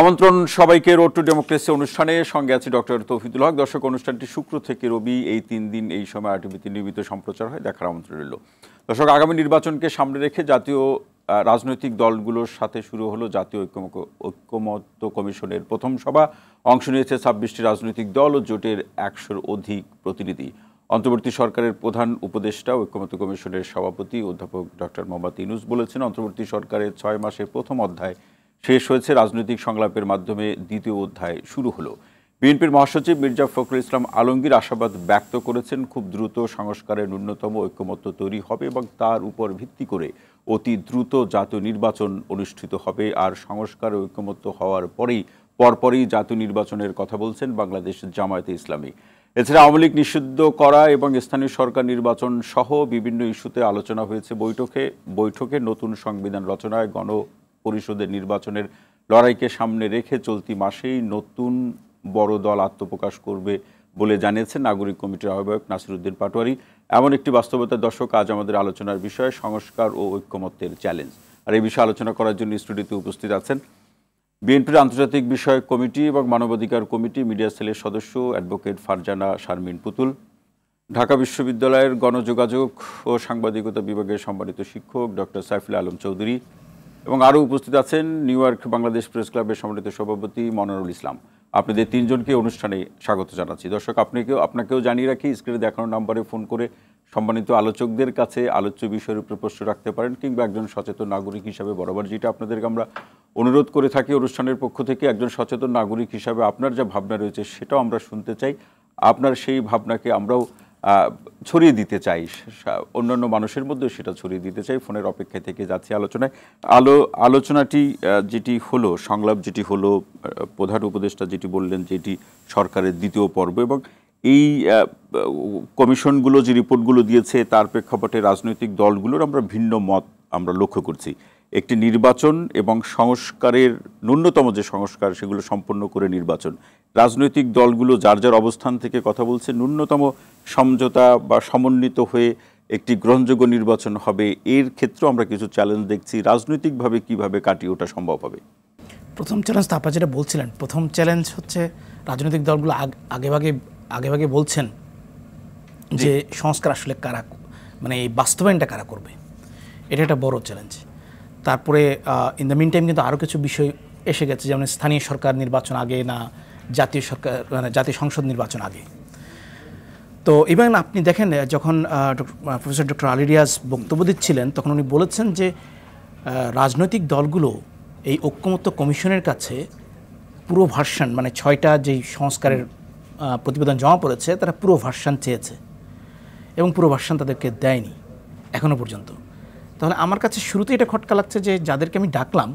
আমন্ত্রণ সবাইকে road two democracy অনুষ্ঠানে, সঙ্গে আছি ডক্টর তৌহিদুল হক। দর্শক, অনুষ্ঠানটি শুক্র থেকে রবি এই 3 দিন এই সময় আরটিভিতে নিয়মিত সম্প্রচার হয়, দেখার আমন্ত্রণ রইল। দর্শক, আগামী নির্বাচনকে সামনে রেখে জাতীয় রাজনৈতিক দলগুলোর সাথে শুরু হলো জাতীয় ঐক্যমত্য কমিশনের প্রথম সভা। অংশ নিয়েছে 26টি রাজনৈতিক দল ও জোটের 100-র অধিক প্রতিনিধি। অন্তর্বর্তী সরকারের প্রধান উপদেষ্টা ঐক্যমত্য কমিশনের সভাপতি অধ্যাপক ডক্টর মোহাম্মদ ইউনূস বলেছেন, অন্তর্বর্তী সরকারের 6 মাসের প্রথম অধ্যায় শেষ হয়েছে, রাজনৈতিক সংলাপের মাধ্যমে দ্বিতীয় অধ্যায় শুরু হলো। বিএনপির মহাসচিব মির্জা ফখরুল ইসলাম আলমগীর আশাবাদ ব্যক্ত করেছেন, খুব দ্রুত সংস্কারের ন্যূনতম ঐক্যমত্য তৈরি হবে এবং তার উপর ভিত্তি করে অতি দ্রুত জাতীয় নির্বাচন অনুষ্ঠিত হবে। আর সংস্কার ঐক্যমত্য হওয়ার পরপরই জাতীয় নির্বাচনের কথা বলছেন বাংলাদেশ জামায়াতে ইসলামী। এছাড়া আওয়ামী লীগ নিষিদ্ধ করা এবং স্থানীয় সরকার নির্বাচন সহ বিভিন্ন ইস্যুতে আলোচনা হয়েছে বৈঠকে। নতুন সংবিধান রচনায় গণপরিষদের নির্বাচনের লড়াইকে সামনে রেখে চলতি মাসেই নতুন বড় দল আত্মপ্রকাশ করবে বলে জানিয়েছেন নাগরিক কমিটির আহ্বায়ক নাসিরউদ্দিন পাটোয়ারি। এমন একটি বাস্তবতার দর্শক আজ আমাদের আলোচনার বিষয়, সংস্কার ও ঐক্যমত্যের চ্যালেঞ্জ। আর এই বিষয়ে আলোচনা করার জন্য স্টুডিওতে উপস্থিত আছেন বিএনপির আন্তর্জাতিক বিষয়ক কমিটি এবং মানবাধিকার কমিটি মিডিয়া সেলের সদস্য অ্যাডভোকেট ফারজানা শারমিন পুতুল, ঢাকা বিশ্ববিদ্যালয়ের গণযোগাযোগ ও সাংবাদিকতা বিভাগের সম্মানিত শিক্ষক ডক্টর সাইফুল আলম চৌধুরী, এবং আরও উপস্থিত আছেন নিউ ইয়র্ক বাংলাদেশ প্রেস ক্লাবের সম্মানিত সভাপতি মনোয়ারুল ইসলাম। আপনাদের তিনজনকে অনুষ্ঠানে স্বাগত জানাচ্ছি। দর্শক, আপনাকেও জানিয়ে রাখি, স্ক্রিনে দেখানো নম্বরে ফোন করে সম্মানিত আলোচকদের কাছে আলোচ্য বিষয়ের উপর প্রশ্ন রাখতে পারেন, কিংবা একজন সচেতন নাগরিক হিসাবে বরাবর যেটা আপনাদেরকে আমরা অনুরোধ করে থাকি অনুষ্ঠানের পক্ষ থেকে, একজন সচেতন নাগরিক হিসাবে আপনার যা ভাবনা রয়েছে সেটাও আমরা শুনতে চাই। আপনার সেই ভাবনাকে আমরাও ছড়িয়ে দিতে চাই, অন্যান্য মানুষের মধ্যেও সেটা ছড়িয়ে দিতে চাই। ফোনের অপেক্ষায় থেকে যাচ্ছি আলোচনায়। আলোচনাটি যেটি হলো, সংলাপ যেটি হলো, প্রধান উপদেষ্টা যেটি বললেন যেটি সরকারের দ্বিতীয় পর্ব, এবং এই কমিশনগুলো যে রিপোর্টগুলো দিয়েছে তার প্রেক্ষাপটে রাজনৈতিক দলগুলোর আমরা ভিন্ন মত আমরা লক্ষ্য করছি। একটি নির্বাচন এবং সংস্কারের ন্যূনতম যে সংস্কার সেগুলো সম্পন্ন করে নির্বাচন, রাজনৈতিক দলগুলো যার যার অবস্থান থেকে কথা বলছে, ন্যূনতম সমঝোতা বা সমন্বিত হয়ে একটি গ্রহণযোগ্য নির্বাচন হবে। এর ক্ষেত্রেও আমরা কিছু চ্যালেঞ্জ দেখছি। রাজনৈতিকভাবে কিভাবে কাটিয়ে ওঠা সম্ভব হবে? প্রথম চ্যালেঞ্জ তো আপনারা যেটা বলছিলেন, প্রথম চ্যালেঞ্জ হচ্ছে রাজনৈতিক দলগুলো আগেভাগে বলছেন যে সংস্কার আসলে কারা, মানে এই বাস্তবায়নটা কারা করবে, এটা একটা বড় চ্যালেঞ্জ। তারপরে ইন দ্য মিন টাইম কিন্তু আরও কিছু বিষয় এসে গেছে, যেমন স্থানীয় সরকার নির্বাচন আগে না জাতীয় সরকার, মানে জাতীয় সংসদ নির্বাচন আগে। তো ইভেন আপনি দেখেন, যখন প্রফেসর ডক্টর আলী রিয়াজ বক্তব্য দিচ্ছিলেন তখন উনি বলেছেন যে রাজনৈতিক দলগুলো এই ঐক্যমত্য কমিশনের কাছে পুরো ভার্সান, মানে 6টা যেই সংস্কারের প্রতিবেদন জমা পড়েছে তারা পুরো ভার্সান চেয়েছে এবং পুরো ভার্সান তাদেরকে দেয়নি এখনও পর্যন্ত। তাহলে আমার কাছে শুরুতেই এটা খটকা লাগছে যে যাদেরকে আমি ডাকলাম,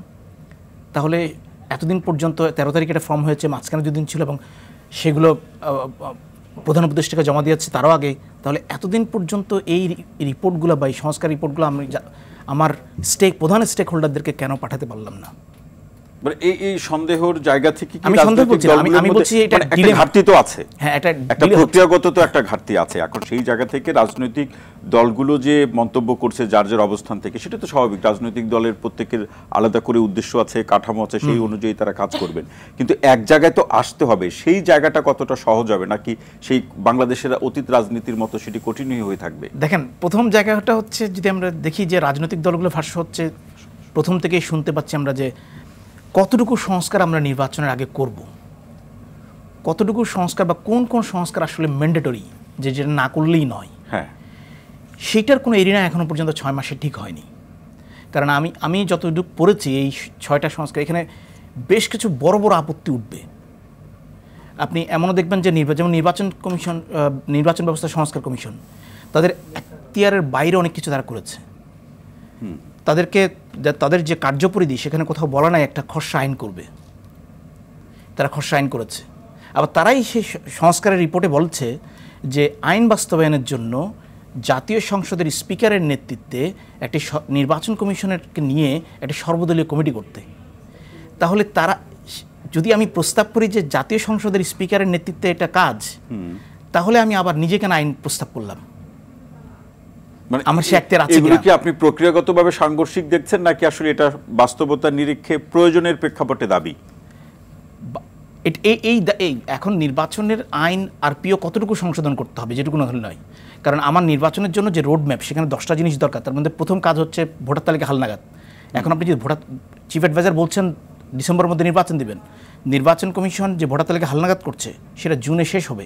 তাহলে এতদিন পর্যন্ত 13 তারিখে এটা ফর্ম হয়েছে, মাঝখানে 2 দিন ছিল এবং সেগুলো প্রধান উপদেষ্টাকে জমা দিয়েছে তারও আগে। তাহলে এতদিন পর্যন্ত এই রিপোর্টগুলো বা এই সংস্কার রিপোর্টগুলো আমি আমার প্রধান স্টেক হোল্ডারদেরকে কেন পাঠাতে পারলাম না? মানে এই সন্দেহের জায়গা থেকে আমি সন্দেহ করছি, আমি বলছি এটা ঘাটতি তো আছে। হ্যাঁ, একটা প্রক্রিয়াগত তো একটা ঘাটতি আছে। এখন সেই জায়গা থেকে রাজনৈতিক দলগুলো যে মন্তব্য করছে যার যার অবস্থান থেকে, সেটা তো স্বাভাবিক। রাজনৈতিক দলের প্রত্যেকের আলাদা করে উদ্দেশ্য আছে, কাঠামো আছে, সেই অনুযায়ী তারা কাজ করবেন। কিন্তু এক জায়গায় তো আসতে হবে, সেই জায়গাটা কতটা সহজ হবে, নাকি সেই বাংলাদেশের অতীত রাজনীতির মতো সেটি কঠিনই হয়ে থাকবে? দেখেন, প্রথম জায়গাটা হচ্ছে যদি আমরা দেখি যে রাজনৈতিক দলগুলো ভাষ্য হচ্ছে, প্রথম থেকেই শুনতে পাচ্ছি আমরা যে কতটুকু সংস্কার আমরা নির্বাচনের আগে করব, কতটুকু সংস্কার বা কোন কোন সংস্কার আসলে ম্যান্ডেটরি, যেটা না করলেই নয়। হ্যাঁ, সেইটার কোনো এরিয়া এখনও পর্যন্ত 6 মাসে ঠিক হয়নি। কারণ আমি যতটুকু পড়েছি এই 6টা সংস্কার, এখানে বেশ কিছু বড় বড় আপত্তি উঠবে। আপনি এমনও দেখবেন যে যেমন নির্বাচন কমিশন, নির্বাচন ব্যবস্থা সংস্কার কমিশন, তাদের এখতিয়ারের বাইরে অনেক কিছু তারা করেছে। তাদের যে কার্যপরিধি সেখানে কোথাও বলা নাই একটা খসড়া আইন করবে, তারা খসড়া আইন করেছে। আবার তারাই সেই সংস্কারের রিপোর্টে বলছে যে আইন বাস্তবায়নের জন্য জাতীয় সংসদের স্পিকারের নেতৃত্বে একটি নির্বাচন কমিশনকে নিয়ে একটি সর্বদলীয় কমিটি করতে। তাহলে তারা, যদি আমি প্রস্তাব করি যে জাতীয় সংসদের স্পিকারের নেতৃত্বে এটা কাজ, তাহলে আমি আবার নিজে কেন আইন প্রস্তাব করলাম? মানে আমার সে একটা আছে কি আপনি প্রক্রিয়াগতভাবে সাংঘর্ষিক দেখছেন, নাকি আসলে এটা বাস্তবতার নিরীক্ষে প্রয়োজনের প্রেক্ষাপটে দাবি? এই এখন নির্বাচনের আইন আর পিও কতটুকু সংশোধন করতে হবে যেটুকু না হলে নয়। কারণ আমার নির্বাচনের জন্য যে রোড ম্যাপ, সেখানে 10টা জিনিস দরকার। তার মধ্যে প্রথম কাজ হচ্ছে ভোটার তালিকা হালনাগাদ। এখন আপনি যদি চিফ অ্যাডভাইজার বলছেন ডিসেম্বরের মধ্যে নির্বাচন দিবেন, নির্বাচন কমিশন যে ভোটার তালিকা হালনাগাদ করছে সেটা জুনে শেষ হবে।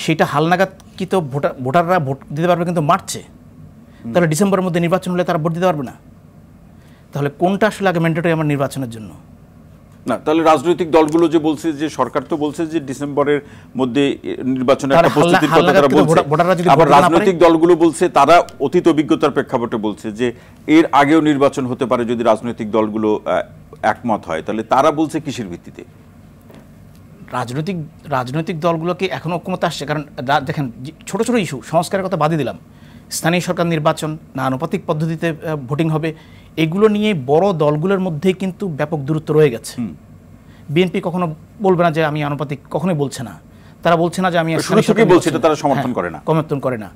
সেটা হালনাগাদ কি তো ভোটাররা ভোট দিতে পারবে কিন্তু মার্চে, তাহলে ডিসেম্বরের মধ্যে নির্বাচন হলে তারা ভোট দিতে পারবে না। তাহলে কোনটা আসলে আগে ম্যান্ডেটরি আমার নির্বাচনের জন্য? না, তাহলে রাজনৈতিক দলগুলো যে বলছে, যে সরকার তো বলছে যে ডিসেম্বরের মধ্যে নির্বাচনের একটা প্রস্তুতির কথা তারা বলছে, আবার রাজনৈতিক দলগুলো বলছে, তারা অতীত অভিজ্ঞতার প্রেক্ষাপটে বলছে যে এর আগেও নির্বাচন হতে পারে যদি রাজনৈতিক দলগুলো একমত হয়। তাহলে তারা বলছে কিসের ভিত্তিতে? রাজনৈতিক দলগুলোকে এখনো ঐক্যমত আসছে। কারণ দেখেন, ছোট ছোট ইস্যু, সংস্কারের কথা বাদই দিলাম, স্থানীয় সরকার নির্বাচন না আনুপাতিক পদ্ধতিতে ভোটিং হবে, এগুলো নিয়ে বড় দলগুলোর মধ্যে কিন্তু ব্যাপক দূরত্ব রয়ে গেছে। বিএনপি কখনো বলবে না যে আমি আনুপাতিক, কখনোই বলছে না। তারা বলছে না যে আমি তারা সমর্থন করে না।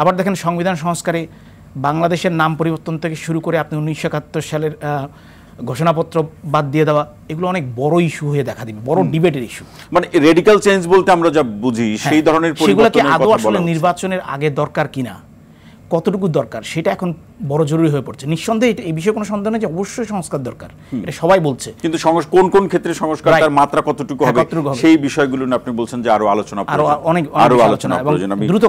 আবার দেখেন, সংবিধান সংস্কারে বাংলাদেশের নাম পরিবর্তন থেকে শুরু করে আপনি 1971 সালের ঘোষণাপত্র বাদ দিয়ে দেওয়া, এগুলো অনেক বড় ইস্যু হয়ে দেখা দিবে, বড় ডিবেটের ইস্যু। মানে রেডিক্যাল চেঞ্জ বলতে আমরা যা বুঝি সেই ধরনের সেগুলোকে আদৌ আসলে নির্বাচনের আগে দরকার কিনা, কতটুকু দরকার, সেটা এখন বড় জরুরি হয়ে পড়ছে। নিঃসন্দেহে এই বিষয়ে কোনো সন্দেহ নেই যে অবশ্যই সংস্কার দরকার, এটা সবাই বলছে। কিন্তু কোন কোন ক্ষেত্রে সংস্কার, তার মাত্রা কতটুকু হবে, সেই বিষয়গুলো আপনি বলছেন যে আরো আলোচনা প্রয়োজন, দ্রুত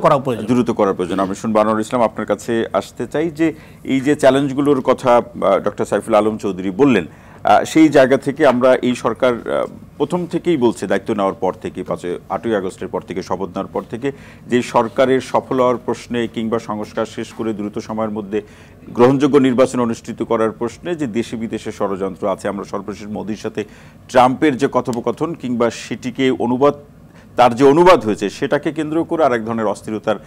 করার প্রয়োজন। আমি শুনবো আনোয়ার ইসলাম, আপনার কাছে আসতে চাই যে এই যে চ্যালেঞ্জগুলোর কথা ডক্টর সাইফুল আলম চৌধুরী বললেন, সেই জায়গা থেকে আমরা এই সরকার প্রথম থেকেই বলছে, দায়িত্ব নেওয়ার পর থেকে, 8ই আগস্টের পর থেকে, শপথ নেওয়ার পর থেকে, যে সরকারের সফল হওয়ার প্রশ্নে কিংবা সংস্কার শেষ করে দ্রুত সময়ের মধ্যে গ্রহণযোগ্য নির্বাচন অনুষ্ঠিত করার প্রশ্নে যে দেশে বিদেশে ষড়যন্ত্র আছে। আমরা সর্বশেষ মোদির সাথে ট্রাম্পের যে কথোপকথন কিংবা সেটিকে তার যে অনুবাদ হয়েছে, সেটাকে কেন্দ্র করে আরেক ধরনের অস্থিরতার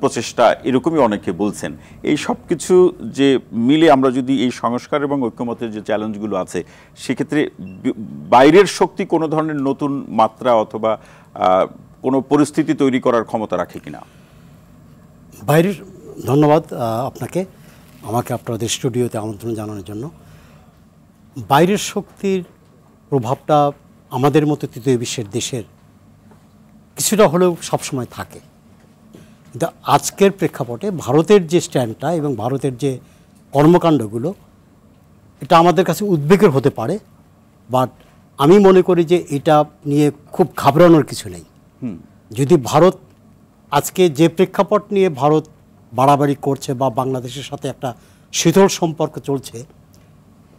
প্রচেষ্টা, এরকমই অনেকে বলছেন। এই সব কিছু যে মিলে আমরা যদি এই সংস্কার এবং ঐক্যমতের যে চ্যালেঞ্জগুলো আছে, সেক্ষেত্রে বাইরের শক্তি কোনো ধরনের নতুন মাত্রা অথবা কোনো পরিস্থিতি তৈরি করার ক্ষমতা রাখে কিনা? বাইরের, ধন্যবাদ আপনাকে, আমাকে আপনাদের স্টুডিওতে আমন্ত্রণ জানানোর জন্য। বাইরের শক্তির প্রভাবটা আমাদের মতো তৃতীয় বিশ্বের দেশের কিছুটা হলেও সবসময় থাকে। কিন্তু আজকের প্রেক্ষাপটে ভারতের যে স্ট্যান্ডটা এবং ভারতের যে কর্মকাণ্ডগুলো, এটা আমাদের কাছে উদ্বেগের হতে পারে, বাট আমি মনে করি যে এটা নিয়ে খুব ঘাবড়ানোর কিছু নেই। যদি ভারত আজকে যে প্রেক্ষাপট নিয়ে ভারত বাড়াবাড়ি করছে বা বাংলাদেশের সাথে একটা শীতল সম্পর্ক চলছে,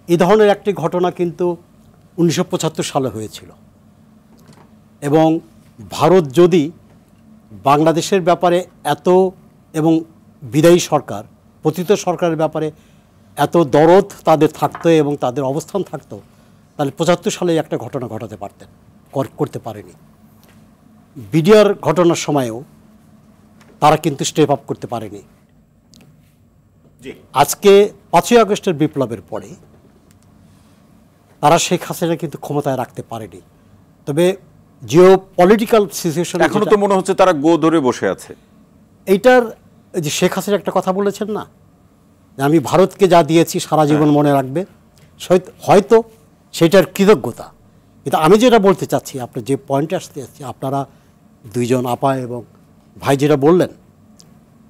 এই ধরনের একটি ঘটনা কিন্তু 1975 সালে হয়েছিল। এবং ভারত যদি বাংলাদেশের ব্যাপারে এত, এবং বিদায়ী সরকার, পতিত সরকারের ব্যাপারে এত দরদ তাদের থাকতো এবং তাদের অবস্থান থাকতো, তাহলে 75 সালে একটা ঘটনা ঘটাতে পারতেন, করতে পারেনি। বিডিআর ঘটনার সময়ও তারা কিন্তু স্টেপ আপ করতে পারেনি। আজকে 5ই আগস্টের বিপ্লবের পরে তারা শেখ হাসিনা কিন্তু ক্ষমতায় রাখতে পারেনি। তবে জিও পলিটিক্যাল সিচুয়েশন এখনো তো মনে হচ্ছে তারা গো ধরে বসে আছে। এইটার যে শেখ হাসিনা একটা কথা বলেছেন না, আমি ভারতকে যা দিয়েছি সারা জীবন মনে রাখবে, হয়তো সেটার কৃতজ্ঞতা। কিন্তু আমি যেটা বলতে চাচ্ছি, আপনার যে পয়েন্টে আসতে যাচ্ছি, আপনারা দুইজন আপা এবং ভাই যেটা বললেন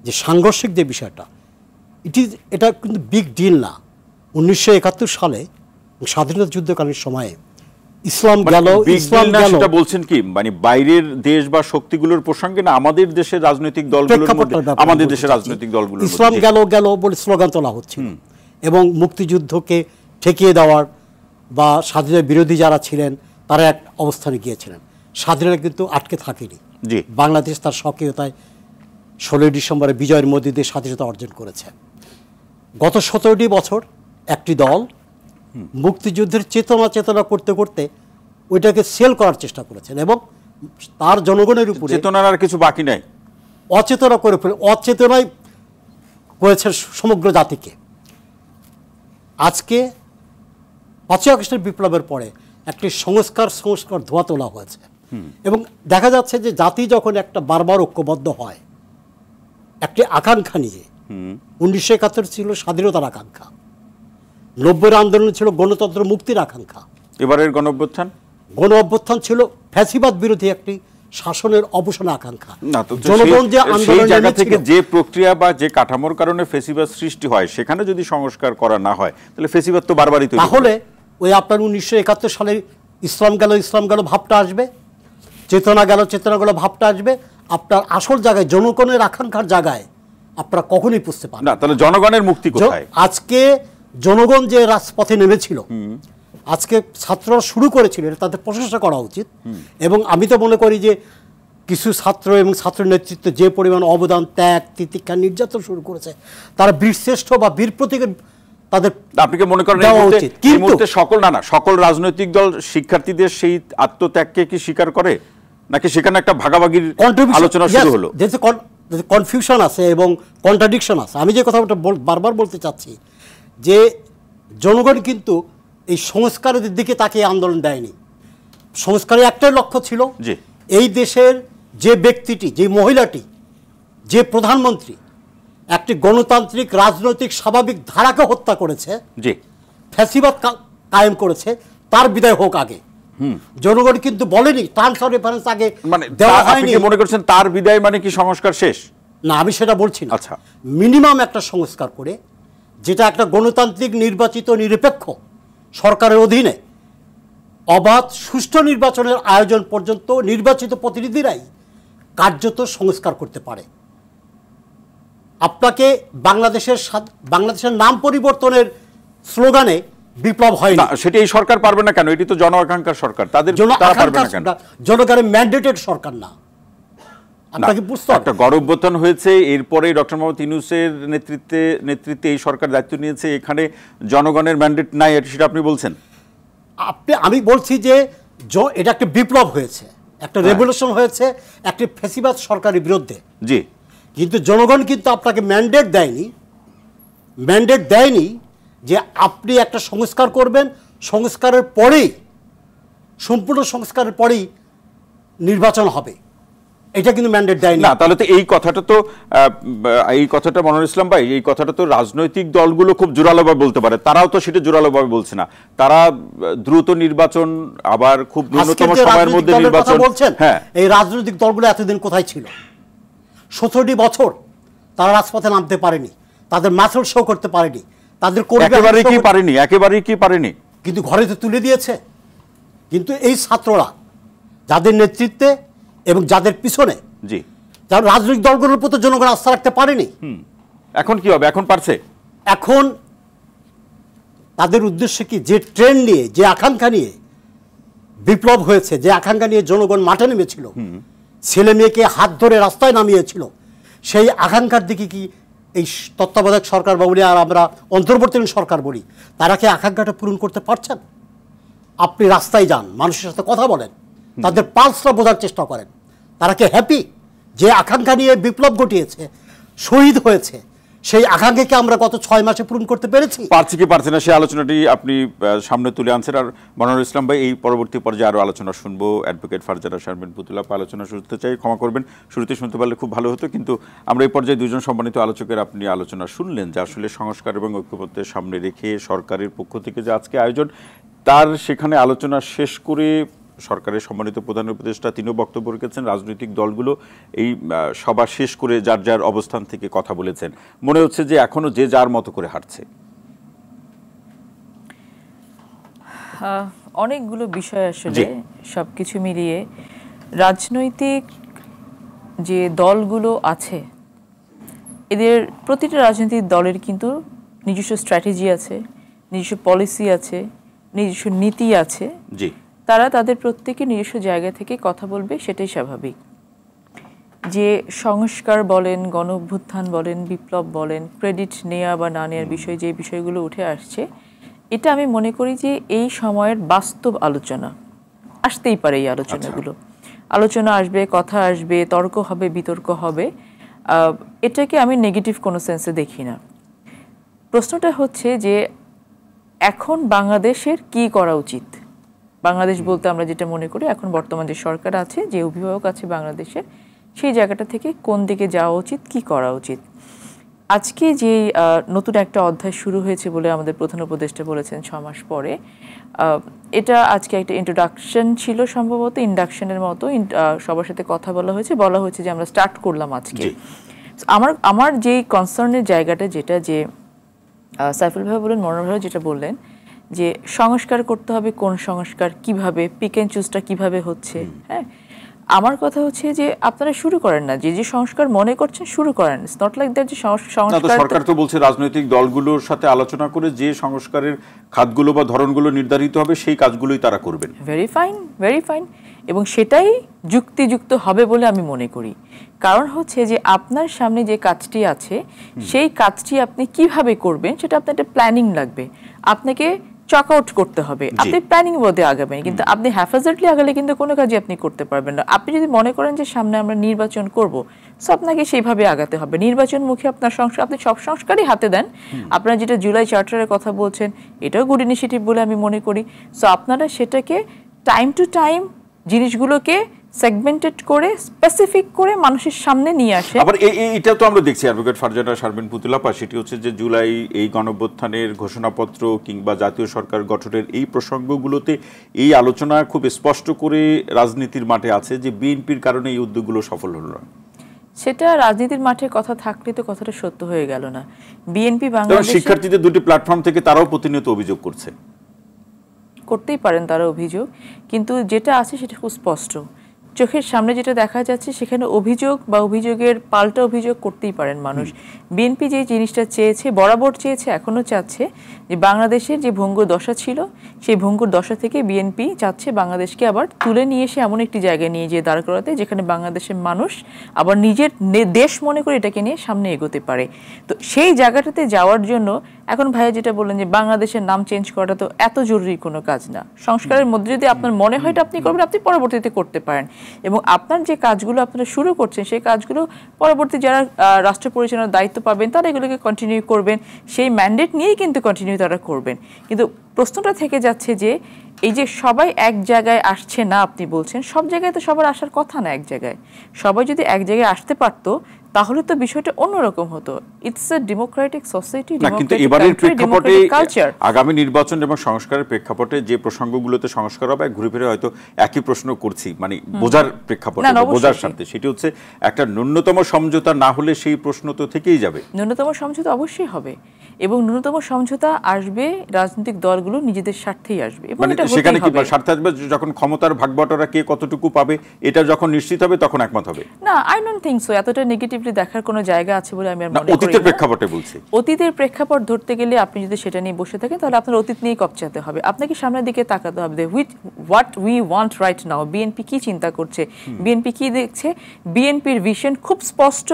যে সাংঘর্ষিক যে বিষয়টা, এটা কিন্তু বিগ ডিল না। 1971 সালে স্বাধীনতা যুদ্ধকালীন সময়ে ইসলাম গেল, সেটা বলছেন কি মানে বাইরের দেশ বা শক্তিগুলোর প্রসঙ্গে না, আমাদের দেশের রাজনৈতিক দলগুলো, ইসলাম গেল বলে স্লোগান তোলা হচ্ছে এবং মুক্তিযুদ্ধকে ঠেকিয়ে দেওয়ার বা স্বাধীনতা বিরোধী যারা ছিলেন তারা এক অবস্থানে গিয়েছিলেন। স্বাধীনতা কিন্তু আটকে থাকেনি। বাংলাদেশ তার সক্রিয়তায় 16ই ডিসেম্বরে বিজয়ের মধ্যে দিয়ে স্বাধীনতা অর্জন করেছে। গত 17টি বছর একটি দল মুক্তিযুদ্ধের চেতনা করতে করতে ওইটাকে সেল করার চেষ্টা করেছেন এবং তার জনগণের উপরে চেতনার আর কিছু বাকি নাই, অচেতনা করে ফেলে, অচেতনায় করেছে সমগ্র জাতিকে। আজকে 5ই আগস্টের বিপ্লবের পরে একটি সংস্কার ধোয়া তোলা হয়েছে এবং দেখা যাচ্ছে যে জাতি যখন একটা বারবার ঐক্যবদ্ধ হয় একটি আকাঙ্ক্ষা নিয়ে, 1971 ছিল স্বাধীনতার আকাঙ্ক্ষা, 90-এর আন্দোলন ছিল গণতন্ত্র মুক্তির আকাঙ্ক্ষা, এবারের গণঅভ্যুত্থান গণ অভ্যুত্থান ছিল ফ্যাসিবাদ বিরোধী একটি শাসনের অবসানের আকাঙ্ক্ষা। না তো জনগণ যে সেই আন্দোলন জায়গা থেকে যে প্রক্রিয়া বা যে কাঠামোর কারণে ফেসিবাদ সৃষ্টি হয় সেখানে যদি সংস্কার করা না হয় তাহলে ফেসিবাদ তো বারবারই তৈরি হবে। তাহলে ওই আপনার 1971 সালে ইসলাম গেল ভাবটা আসবে, চেতনা গেল ভাবটা আসবে। আপনার আসল জায়গায় জনগণের আকাঙ্ক্ষার জায়গায় আপনারা কখনোই বুঝতে পারেন না। তাহলে জনগণের মুক্তি কোথায়? আজকে জনগণ যে রাজপথে নেমেছিল, আজকে ছাত্ররা শুরু করেছিল, এটা তাদের প্রশংসা করা উচিত। এবং আমি তো মনে করি যে কিছু ছাত্র এবং ছাত্র নেতৃত্ব যে পরিমাণ অবদান, ত্যাগ, তিতিক্ষা, নির্যাতন শুরু করেছে, তারা বীরশ্রেষ্ঠ বা বীর প্রতীকের তাদের আপনি কি মনে করেন এই মুহূর্তে সকল রাজনৈতিক দল শিক্ষার্থীদের সেই আত্মত্যাগকে কি স্বীকার করে, নাকি সেখানে একটা ভাগাভাগির আলোচনা শুরু হলো? কনফিউশন আছে এবং কন্ট্রাডিকশন আছে। আমি যে কথাটা বারবার বলতে চাচ্ছি যে জনগণ কিন্তু এই সংস্কারের দিকে তাকে আন্দোলন দেয়নি। সংস্কারের একটাই লক্ষ্য ছিল, এই দেশের যে ব্যক্তিটি, যে মহিলাটি, যে প্রধানমন্ত্রী একটি গণতান্ত্রিক রাজনৈতিক স্বাভাবিক ধারাকে হত্যা করেছে, ফ্যাসিবাদ কায়েম করেছে, তার বিদায় হোক আগে। জনগণ কিন্তু বলেনি, টার্মস অফ রেফারেন্স আগে দেওয়া হয়নি। আপনি মনে করছেন তার বিদায় মানে কি সংস্কার শেষ? না, আমি সেটা বলছি না। আচ্ছা, মিনিমাম একটা সংস্কার করে, যেটা একটা গণতান্ত্রিক নির্বাচিত নিরপেক্ষ সরকারের অধীনে অবাধ সুষ্ঠু নির্বাচনের আয়োজন পর্যন্ত নির্বাচিত প্রতিনিধিরাই কার্যত সংস্কার করতে পারে। আপনাকে বাংলাদেশের নাম পরিবর্তনের স্লোগানে বিপ্লব হয় না, সেটা এই সরকার পারবে না কেন? এটি তো জন আকাঙ্ক্ষার সরকার, জনগণের ম্যান্ডেটেড সরকার না। আপনাকে বুঝতে হবে, একটা গণ অভ্যুত্থান হয়েছে, এরপরে ডক্টর মোহাম্মদ ইউনূসের নেতৃত্বে এই সরকার দায়িত্ব নিয়েছে, এখানে জনগণের ম্যান্ডেট নাই, সেটা আপনি বলছেন? আমি বলছি যে এটা একটা বিপ্লব হয়েছে, একটা রেভলিউশন হয়েছে একটি ফ্যাসিবাদ সরকারের বিরুদ্ধে। জি, কিন্তু জনগণ কিন্তু আপনাকে ম্যান্ডেট দেয়নি যে আপনি একটা সংস্কার করবেন, সংস্কারের পরেই, সম্পূর্ণ সংস্কারের পরেই নির্বাচন হবে, এটা কিন্তু ম্যান্ডেট দেয়নি। না, তাহলে তো এই কথাটা মনোয়ার ইসলাম ভাই, এই কথাটা তো রাজনৈতিক দলগুলো খুব জোরালোভাবে বলতে পারে, তারাও তো সেটা জোরালোভাবে বলছে না। তারা দ্রুত নির্বাচন, আবার খুব ন্যূনতম সময়ের মধ্যে নির্বাচন বলছেন। এই রাজনৈতিক দলগুলো এতদিন কোথায় ছিল? 17টি বছর তারা রাজপথে নামতে পারেনি, তাদের মাসল শো করতে পারেনি, তাদের একেবারেই কি পারেনি, কিন্তু ঘরে তো তুলে দিয়েছে। কিন্তু এই ছাত্ররা যাদের নেতৃত্বে এবং যাদের পিছনে, যারা রাজনৈতিক দলগুলোর প্রতি জনগণ আস্থা রাখতে পারেনি, এখন কি হবে? এখন পারছে। এখন তাদের উদ্দেশ্য কি? যে ট্রেন্ড নিয়ে, যে আকাঙ্ক্ষা নিয়ে বিপ্লব হয়েছে, যে আকাঙ্ক্ষা নিয়ে জনগণ মাঠে নেমেছিল, ছেলে মেয়েকে হাত ধরে রাস্তায় নামিয়েছিল, সেই আকাঙ্ক্ষার দিকে কি এই তত্ত্বাবধায়ক সরকার বা বলি, আর আমরা অন্তর্বর্তীকালীন সরকার বলি, তারা কি আকাঙ্ক্ষাটা পূরণ করতে পারছেন? আপনি রাস্তায় যান, মানুষের সাথে কথা বলেন, তাদের পালসটা বোঝার চেষ্টা করেন, তারা কি হ্যাপি? যে আকাঙ্ক্ষা নিয়ে বিপ্লব ঘটিয়েছে, শহীদ হয়েছে, সেই আকাঙ্ক্ষাকে আমরা গত 6 মাসে পূরণ করতে পেরেছি? পারছি কি পারছে না, সেই আলোচনাটি আপনি সামনে তুলে আনছেন। আর মনোয়ার ইসলাম ভাই, এই পরবর্তী পর্যায়ে আরও আলোচনা শুনবো। অ্যাডভোকেট ফারজানা শারমিন পুতুল আপা আলোচনা শুনতে চাই, ক্ষমা করবেন, শুরুতে শুনতে পারলে খুব ভালো হতো। কিন্তু আমরা এই পর্যায়ে দুজন সম্মানিত আলোচকের আপনি আলোচনা শুনলেন যে আসলে সংস্কার এবং ঐক্যমত্যের সামনে রেখে সরকারের পক্ষ থেকে যে আজকে আয়োজন, তার সেখানে আলোচনা শেষ করে সরকারের সম্মানিত প্রধান উপদেষ্টা তিনিও বক্তব্য রেখেছেন, রাজনৈতিক দলগুলো এই সভা শেষ করে যার যার অবস্থান থেকে কথা বলেছেন। মনে হচ্ছে যে এখনো যে যার মতো করে হাঁটছে। অনেকগুলো বিষয় আসলে সবকিছু মিলিয়ে রাজনৈতিক যে দলগুলো আছে, এদের প্রতিটা রাজনৈতিক দলের কিন্তু নিজস্ব স্ট্র্যাটেজি আছে, নিজস্ব পলিসি আছে, নিজস্ব নীতি আছে। জি, তারা তাদের প্রত্যেকে নিজস্ব জায়গা থেকে কথা বলবে, সেটাই স্বাভাবিক। যে সংস্কার বলেন, গণ অভ্যুত্থান বলেন, বিপ্লব বলেন, ক্রেডিট নেওয়া বা না নেওয়ার বিষয়, যে বিষয়গুলো উঠে আসছে, এটা আমি মনে করি যে এই সময়ের বাস্তব আলোচনা আসতেই পারে। এই আলোচনা আসবে, কথা আসবে, তর্ক হবে, বিতর্ক হবে। এটাকে আমি নেগেটিভ কোনো সেন্সে দেখি না। প্রশ্নটা হচ্ছে যে এখন বাংলাদেশের কি করা উচিত। বাংলাদেশ বলতে আমরা যেটা মনে করি, এখন বর্তমান যে সরকার আছে, যে অভিভাবক আছে বাংলাদেশে, সেই জায়গাটা থেকে কোন দিকে যাওয়া উচিত, কি করা উচিত। আজকে যে নতুন একটা অধ্যায় শুরু হয়েছে বলে আমাদের প্রধান উপদেষ্টা বলেছেন 6 মাস পরে, এটা আজকে একটা ইন্ট্রোডাকশন ছিল, সম্ভবত ইন্ডাকশনের মতো সবার সাথে কথা বলা হয়েছে যে আমরা স্টার্ট করলাম আজকে। আমার যে কনসার্নের জায়গাটা যেটা, যে সাইফুল ভাই বলেন, মনোহর ভাই যেটা বললেন যে সংস্কার করতে হবে, কোন সংস্কার, কিভাবে, পিক অ্যান্ড চুজটা কিভাবে হচ্ছে। হ্যাঁ, আমার কথা হচ্ছে যে আপনারা শুরু করেন না, যে সংস্কার মনে করছেন শুরু করেন। ইটস নট লাইক দ্যাট যে সংস্কার, সরকার তো বলছে রাজনৈতিক দলগুলোর সাথে আলোচনা করে যে সংস্কারের খাতগুলো বা ধরনগুলো নির্ধারিত হবে সেই কাজগুলোই তারা করবেন। ভেরি ফাইন, ভেরি ফাইন, এবং সেটাই যুক্তিযুক্ত হবে বলে আমি মনে করি। কারণ হচ্ছে যে আপনার সামনে যে কাজটি আছে সেই কাজটি আপনি কিভাবে করবেন সেটা আপনার একটা প্ল্যানিং লাগবে, আপনাকে চক আউট করতে হবে। আপনি প্ল্যানিং বোধে আগাবেন, কিন্তু আপনি হ্যাফাজেটলি আগালে কিন্তু কোনো কাজই আপনি করতে পারবেন না। আপনি যদি মনে করেন যে সামনে আমরা নির্বাচন করব, সো আপনাকে সেইভাবে আগাতে হবে। নির্বাচনমুখী আপনার সংস্কার, আপনি সব সংস্কারই হাতে দেন। আপনারা যেটা জুলাই চার্টারের কথা বলছেন, এটাও গুড ইনিশিয়েটিভ বলে আমি মনে করি। সো আপনারা সেটাকে টাইম টু টাইম জিনিসগুলোকে সেগমেন্টেড করে স্পেসিফিক করে মানুষের সামনে নিয়ে আসে। আবার এটা তো আমরা দেখছি অ্যাডভোকেট ফারজানা শারমিন পুতুলাপা, সেটি হচ্ছে যে জুলাই এই গণঅভ্যুত্থানের ঘোষণাপত্র কিংবা জাতীয় সরকার গঠনের এই প্রসঙ্গগুলোতে এই আলোচনা খুব স্পষ্ট করে রাজনীতির মাঠে আছে যে বিএনপির কারণে এই উদ্যোগগুলো সফল হলো না। সেটা রাজনীতির মাঠে কথা থাকলে তো কথাটা সত্য হয়ে গেল না। বিএনপি বাংলাদেশে শিক্ষার্থীদের দুটি প্ল্যাটফর্ম থেকে তারাও প্রতিনিয়ত অভিযোগ করতেই পারেন তারা অভিযোগ, কিন্তু যেটা আছে সেটা খুব স্পষ্ট, চোখের সামনে যেটা দেখা যাচ্ছে সেখানে অভিযোগ বা অভিযোগের পাল্টা অভিযোগ করতেই পারেন মানুষ। বিএনপি যে জিনিসটা চেয়েছে, বরাবর চেয়েছে, এখনও চাচ্ছে যে বাংলাদেশের যে ভঙ্গুর দশা ছিল সেই ভঙ্গুর দশা থেকে বিএনপি চাচ্ছে বাংলাদেশকে আবার তুলে নিয়ে এসে এমন একটি জায়গায় নিয়ে যেয়ে দাঁড় করাতে যেখানে বাংলাদেশের মানুষ আবার নিজের দেশ মনে করে এটাকে নিয়ে সামনে এগোতে পারে। তো সেই জায়গাটাতে যাওয়ার জন্য এখন ভাইয়া যেটা বললেন যে বাংলাদেশের নাম চেঞ্জ করাটা তো এত জরুরি কোনো কাজ না। সংস্কারের মধ্যে যদি আপনার মনে হয় এটা আপনি করবেন, আপনি পরবর্তীতে করতে পারেন, এবং আপনার যে কাজগুলো আপনারা শুরু করছেন সেই কাজগুলো পরবর্তী যারা রাষ্ট্র পরিচালনার দায়িত্ব পাবেন তারা এগুলোকে কন্টিনিউ করবেন, সেই ম্যান্ডেট নিয়েই কিন্তু কন্টিনিউ তারা করবেন। কিন্তু প্রশ্নটা থেকে যাচ্ছে যে এই যে সবাই এক জায়গায় আসছে না, আপনি বলছেন সব জায়গায় তো সবার আসার কথা না। এক জায়গায় সবাই যদি এক জায়গায় আসতে পারতো তাহলে তো বিষয়টা অন্যরকম হতো। ইটস আ ডেমোক্রেটিক সোসাইটি, কিন্তু এবারের প্রেক্ষাপটে আগামী নির্বাচন এবং সংস্কারের প্রেক্ষাপটে যে প্রসঙ্গগুলোতে সংস্কার হবে ঘুরে ফিরে হয়তো একই প্রশ্ন করছি, মানে বোঝার প্রেক্ষাপটে, বোঝার স্বার্থে, সেটি হচ্ছে একটা ন্যূনতম সমঝোতা না হলে সেই প্রশ্ন তো থেকেই যাবে। ন্যূনতম সমঝোতা অবশ্যই হবে, এবং ন্যূনতম সমঝোতা আসবে রাজনৈতিক দলগুলো নিজেদের স্বার্থেই আসবে, এবং এটা সেখানে কি স্বার্থে আসবে যখন ক্ষমতার ভাগবটরা কে কতটুকু পাবে এটা যখন নিশ্চিত হবে তখন একমত হবে না। আই ডোন্ট থিংক সো, এতটা নেগেটিভলি দেখার কোনো জায়গা আছে বলে আমি মনে করি না। অতীতের প্রেক্ষাপটে বলছি, অতীতের প্রেক্ষাপট ধরতে গেলে আপনি যদি সেটা নিয়ে বসে থাকেন তাহলে আপনার অতীত নিয়ে কপচাতে হবে। আপনাকে সামনের দিকে তাকাতে হবে, what we want right now. BNP কি চিন্তা করছে, বিএনপি কি দেখছে, বিএনপির ভিশন খুব স্পষ্ট।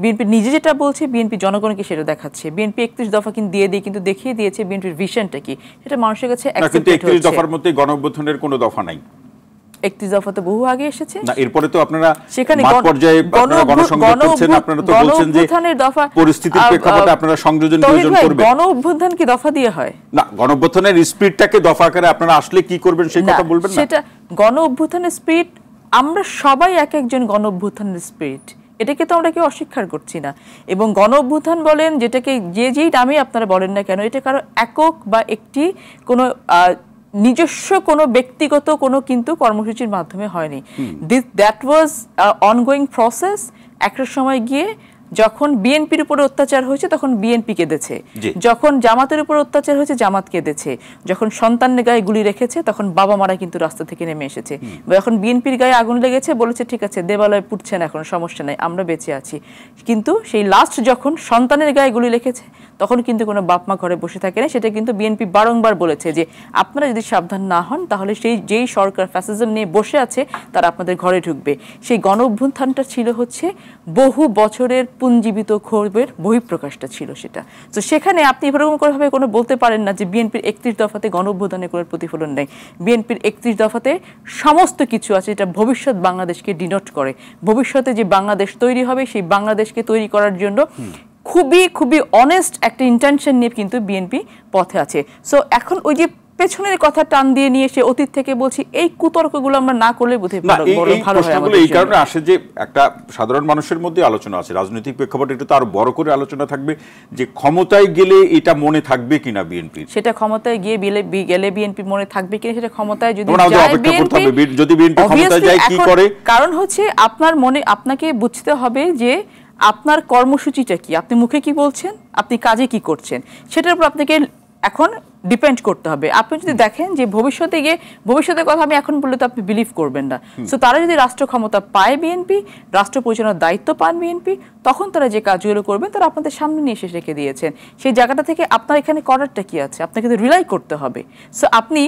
বিএনপি নিজে যেটা বলছে বিএনপি জনগণকে সেটা দেখাচ্ছে। বিএনপি 31 দফা কিন্তু কিন্তু দেখিয়ে দিয়েছে বিএনপির ভিশনটা কি, সেটা মানুষের কাছে কিন্তু 31 দফার মধ্যে গণঅভ্যুত্থানের কোনো দফা নাই। 31 দফা তো বহু আগে এসেছে না, এরপরে তো আপনারা সেখানে মাঠ পর্যায়ে আপনারা গণসংযোগ করছেন, আপনারা তো বলছেন যে পরিস্থিতির প্রেক্ষাপটে আপনারা সংযোজন প্রয়োজন করবেন। গণঅভ্যুত্থান কি দফা দিয়ে হয় না? গণঅভ্যুত্থানের স্পিরিটটাকে দফা আকারে আপনারা আসলে কি করবেন সেই কথা বলবেন না? সেটা গণঅভ্যুত্থানের স্পিরিট, আমরা সবাই এক একজন গণঅভ্যুত্থানের স্পিরিট, এটাকে তো আমরা কেউ অস্বীকার করছি না। এবং গণঅভ্যুত্থান বলেন যেটাকে যেই নামে আপনারা বলেন না কেন, এটা কারো একক বা একটি কোনো নিজস্ব কোনো ব্যক্তিগত কোনো কিন্তু কর্মসূচির মাধ্যমে হয়নি। That was ongoing process. একটা সময় গিয়ে যখন বিএনপির উপরে অত্যাচার হয়েছে তখন বিএনপি কেঁদেছে, যখন জামাতের উপর অত্যাচার হয়েছে জামাত কেঁদেছে, যখন সন্তানের গায়ে গুলি রেখেছে তখন বাবা মারা কিন্তু রাস্তা থেকে নেমে এসেছে, যখন বিএনপির গায়ে আগুন লেগেছে বলেছে ঠিক আছে দেবালয় পুড়ছে না, এখন সমস্যা নাই, আমরা বেঁচে আছি। কিন্তু সেই লাস্ট যখন সন্তানের গায়ে গুলি রেখেছে তখন কিন্তু কোনো বাপ মা ঘরে বসে থাকে না। সেটা কিন্তু বিএনপি বারংবার বলেছে যে আপনারা যদি সাবধান না হন তাহলে যেই সরকার ফ্যাসিজম নিয়ে বসে আছে তারা আপনাদের ঘরে ঢুকবে। সেই গণঅভ্যুত্থানটা ছিল হচ্ছে বহু বছরের পুঞ্জীবিত ক্ষোভের বহিঃপ্রকাশটা ছিল সেটা। তো সেখানে আপনি এরকম করেভাবে কোনো বলতে পারেন না যে বিএনপির 31 দফাতে গণঅভ্যুত্থানের কোনো প্রতিফলন নেই। বিএনপির 31 দফাতে সমস্ত কিছু আছে যেটা ভবিষ্যৎ বাংলাদেশকে ডিনোট করে। ভবিষ্যতে যে বাংলাদেশ তৈরি হবে সেই বাংলাদেশকে তৈরি করার জন্য খুবই খুবই অনেস্ট একটা ইন্টেনশন নিয়ে কিন্তু বিএনপি পথে আছে। সো এখন ওই যে পেছনের কথা টান দিয়ে নিয়ে এসে অতীত থেকে বলছি, এই কুতর্কগুলো আমরা না করলে বোধহয় ভালো হয়। প্রশ্নগুলো এই কারণে আসে যে একটা সাধারণ মানুষের মধ্যে আলোচনা আছে, রাজনৈতিক প্রেক্ষাপটে এটা তো আরো বড় করে আলোচনা থাকবে যে ক্ষমতায় গেলে এটা মনে থাকবে কিনা বিএনপির, সেটা ক্ষমতায় গেলে বিএনপি মনে থাকবে কিনা, সেটা ক্ষমতায় যদি বিএনপি ক্ষমতায় যায় কি করে। কারণ হচ্ছে আপনার মনে, আপনাকে বুঝতে হবে যে আপনার কর্মসূচিটা কি, আপনি মুখে কি বলছেন, আপনি কাজে কি করছেন, সেটার উপর আপনাকে এখন ডিপেন্ড করতে হবে। আপনি যদি দেখেন যে ভবিষ্যতে গিয়ে, ভবিষ্যতের কথা আমি এখন বললে তো আপনি বিলিভ করবেন না, সো তারা যদি রাষ্ট্র ক্ষমতা পায় বিএনপি, রাষ্ট্র পরিচালনার দায়িত্ব পান বিএনপি, তখন তারা যে কাজগুলো করবেন তারা আপনাদের সামনে নিয়ে এসে রেখে দিয়েছেন। সেই জায়গাটা থেকে আপনার এখানে করারটা কি আছে, আপনাকে তো রিলাই করতে হবে। সো আপনি